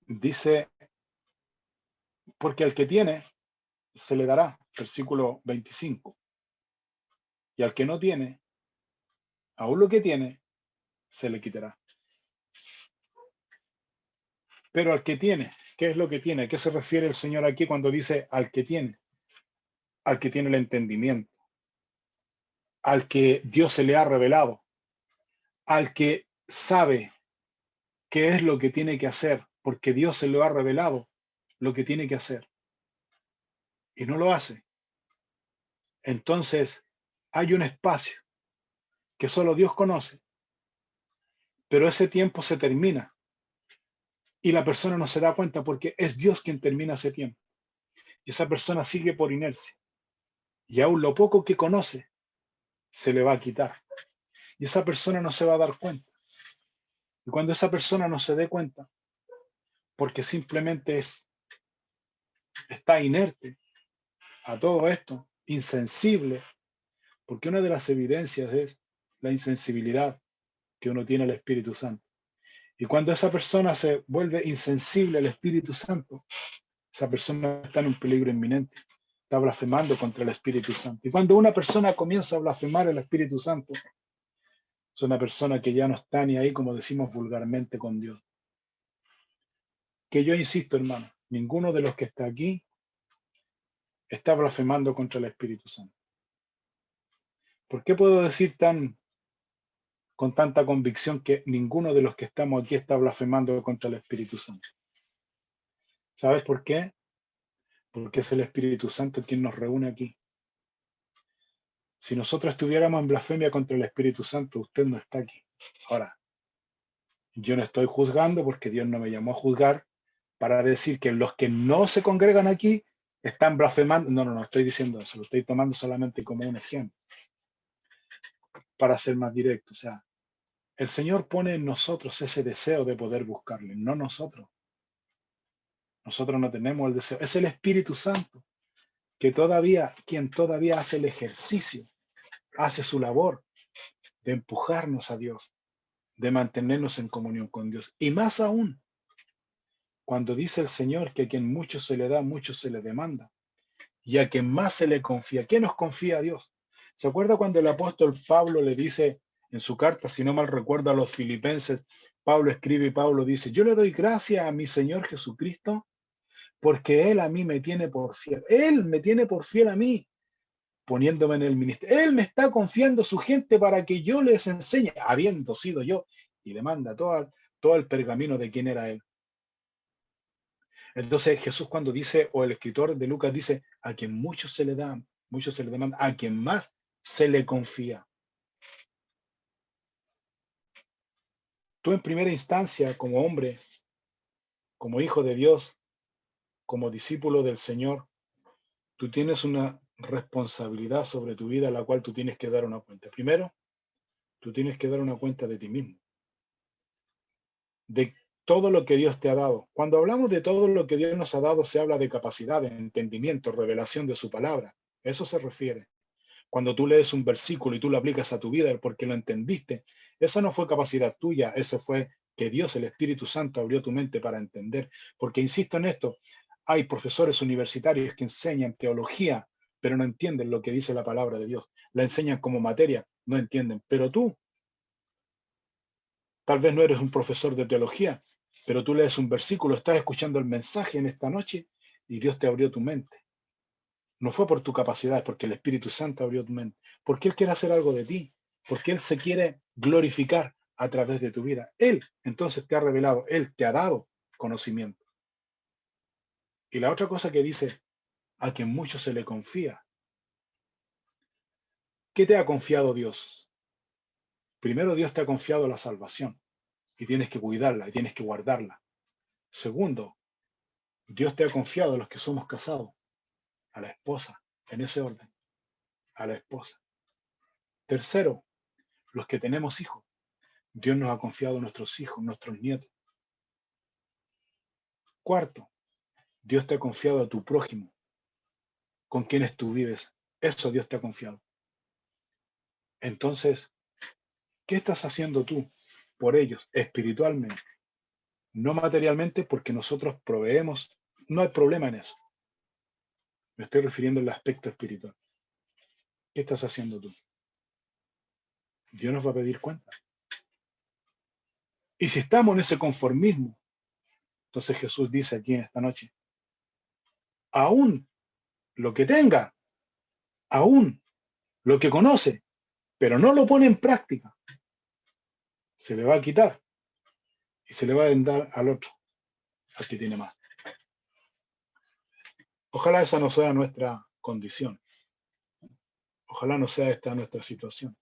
dice, porque al que tiene, se le dará, versículo 25. Y al que no tiene, aún lo que tiene, se le quitará. Pero al que tiene, ¿qué es lo que tiene? ¿A qué se refiere el Señor aquí cuando dice al que tiene? Al que tiene el entendimiento, al que Dios se le ha revelado, al que sabe qué es lo que tiene que hacer, porque Dios se lo ha revelado lo que tiene que hacer y no lo hace. Entonces hay un espacio que solo Dios conoce, pero ese tiempo se termina y la persona no se da cuenta porque es Dios quien termina ese tiempo. Y esa persona sigue por inercia. Y aún lo poco que conoce se le va a quitar. Y esa persona no se va a dar cuenta. Y cuando esa persona no se dé cuenta, porque simplemente está inerte a todo esto, insensible, porque una de las evidencias es la insensibilidad que uno tiene al Espíritu Santo. Y cuando esa persona se vuelve insensible al Espíritu Santo, esa persona está en un peligro inminente, está blasfemando contra el Espíritu Santo. Y cuando una persona comienza a blasfemar el Espíritu Santo, es una persona que ya no está ni ahí, como decimos vulgarmente, con Dios. Que yo insisto, hermano, ninguno de los que está aquí está blasfemando contra el Espíritu Santo. ¿Por qué puedo decir con tanta convicción que ninguno de los que estamos aquí está blasfemando contra el Espíritu Santo? ¿Sabes por qué? Porque es el Espíritu Santo quien nos reúne aquí. Si nosotros estuviéramos en blasfemia contra el Espíritu Santo, usted no está aquí. Ahora, yo no estoy juzgando porque Dios no me llamó a juzgar para decir que los que no se congregan aquí están blasfemando. No estoy diciendo eso, lo estoy tomando solamente como un ejemplo. Para ser más directo, o sea, el Señor pone en nosotros ese deseo de poder buscarle, no nosotros. Nosotros no tenemos el deseo. Es el Espíritu Santo quien todavía hace el ejercicio, hace su labor de empujarnos a Dios, de mantenernos en comunión con Dios. Y más aún, cuando dice el Señor que a quien mucho se le da, mucho se le demanda. Y a quien más se le confía. ¿Qué nos confía a Dios? ¿Se acuerda cuando el apóstol Pablo le dice en su carta, si no mal recuerdo, a los filipenses, Pablo escribe y Pablo dice, yo le doy gracias a mi Señor Jesucristo porque Él a mí me tiene por fiel. Él me tiene por fiel a mí, poniéndome en el ministerio. Él me está confiando su gente para que yo les enseñe, habiendo sido yo, y le manda todo el pergamino de quién era Él. Entonces Jesús cuando dice, o el escritor de Lucas dice, a quien mucho se le da, mucho se le demanda, a quien más se le confía. Tú en primera instancia, como hombre, como hijo de Dios, como discípulo del Señor, tú tienes una responsabilidad sobre tu vida a la cual tú tienes que dar una cuenta. Primero, tú tienes que dar una cuenta de ti mismo, de todo lo que Dios te ha dado. Cuando hablamos de todo lo que Dios nos ha dado, se habla de capacidad, de entendimiento, revelación de su palabra. Eso se refiere. Cuando tú lees un versículo y tú lo aplicas a tu vida porque lo entendiste, eso no fue capacidad tuya, eso fue que Dios, el Espíritu Santo, abrió tu mente para entender. Porque insisto en esto, hay profesores universitarios que enseñan teología pero no entienden lo que dice la palabra de Dios. La enseñan como materia, no entienden. Pero tú, tal vez no eres un profesor de teología, pero tú lees un versículo, estás escuchando el mensaje en esta noche y Dios te abrió tu mente. No fue por tu capacidad, porque el Espíritu Santo abrió tu mente. Porque Él quiere hacer algo de ti. Porque Él se quiere glorificar a través de tu vida. Él entonces te ha revelado, Él te ha dado conocimiento. Y la otra cosa que dice, a quien mucho se le confía. ¿Qué te ha confiado Dios? Primero, Dios te ha confiado la salvación y tienes que cuidarla y tienes que guardarla. Segundo, Dios te ha confiado a los que somos casados, a la esposa, en ese orden, a la esposa. Tercero, los que tenemos hijos. Dios nos ha confiado a nuestros hijos, nuestros nietos. Cuarto, Dios te ha confiado a tu prójimo, con quienes tú vives. Eso Dios te ha confiado. Entonces, ¿qué estás haciendo tú por ellos espiritualmente? No materialmente, porque nosotros proveemos. No hay problema en eso. Me estoy refiriendo al aspecto espiritual. ¿Qué estás haciendo tú? Dios nos va a pedir cuenta. Y si estamos en ese conformismo, entonces Jesús dice aquí en esta noche, aún lo que tenga, aún lo que conoce, pero no lo pone en práctica, se le va a quitar y se le va a dar al otro, al que tiene más. Ojalá esa no sea nuestra condición. Ojalá no sea esta nuestra situación,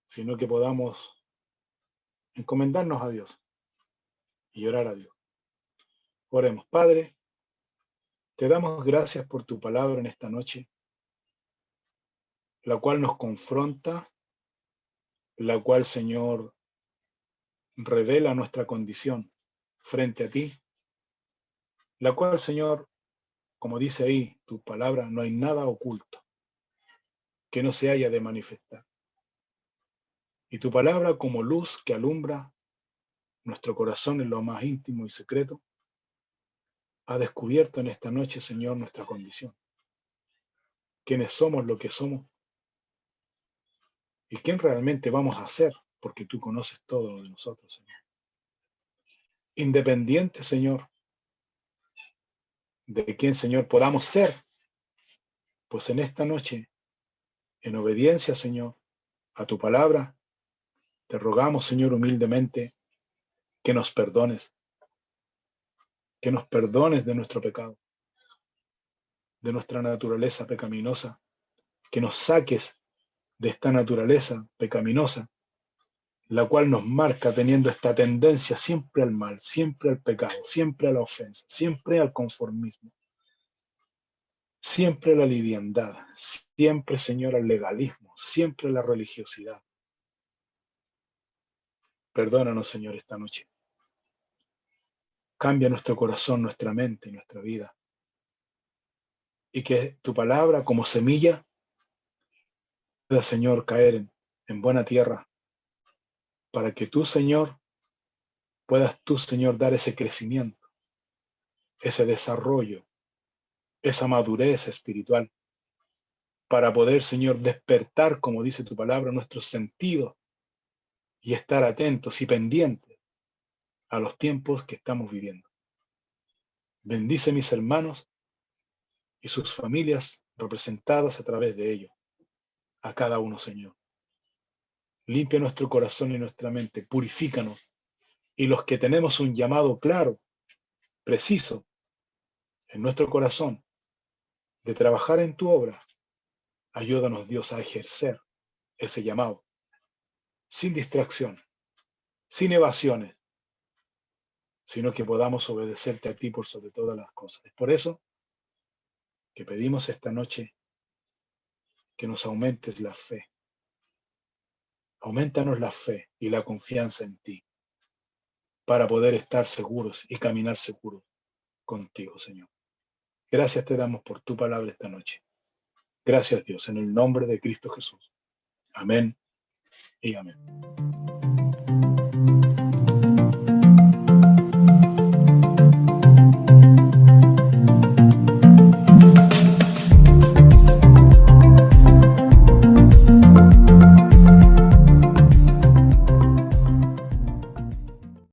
sino que podamos encomendarnos a Dios y orar a Dios. Oremos. Padre, te damos gracias por tu palabra en esta noche, la cual nos confronta, la cual, Señor, revela nuestra condición frente a ti, la cual, Señor, como dice ahí tu palabra, no hay nada oculto que no se haya de manifestar. Y tu palabra, como luz que alumbra nuestro corazón en lo más íntimo y secreto, ha descubierto en esta noche, Señor, nuestra condición. Quiénes somos, lo que somos, y quién realmente vamos a ser, porque tú conoces todo lo de nosotros, Señor. Independiente, Señor, de quién, Señor, podamos ser, pues en esta noche, en obediencia, Señor, a tu palabra, te rogamos, Señor, humildemente, que nos perdones de nuestro pecado, de nuestra naturaleza pecaminosa, que nos saques de esta naturaleza pecaminosa, la cual nos marca teniendo esta tendencia siempre al mal, siempre al pecado, siempre a la ofensa, siempre al conformismo, siempre a la liviandad, siempre, Señor, al legalismo, siempre a la religiosidad. Perdónanos, Señor, esta noche. Cambia nuestro corazón, nuestra mente y nuestra vida. Y que tu palabra, como semilla, pueda, Señor, caer en buena tierra, para que tú, Señor, puedas tú, Señor, dar ese crecimiento, ese desarrollo, esa madurez espiritual, para poder, Señor, despertar, como dice tu palabra, nuestros sentidos y estar atentos y pendientes a los tiempos que estamos viviendo. Bendice mis hermanos y sus familias representadas a través de ellos, a cada uno, Señor. Limpia nuestro corazón y nuestra mente, purifícanos, y los que tenemos un llamado claro, preciso, en nuestro corazón, de trabajar en tu obra, ayúdanos, Dios, a ejercer ese llamado, sin distracción, sin evasiones, sino que podamos obedecerte a ti por sobre todas las cosas. Es por eso que pedimos esta noche que nos aumentes la fe. Aumentanos la fe y la confianza en ti, para poder estar seguros y caminar seguros contigo, Señor. Gracias te damos por tu palabra esta noche. Gracias, Dios, en el nombre de Cristo Jesús. Amén y amén.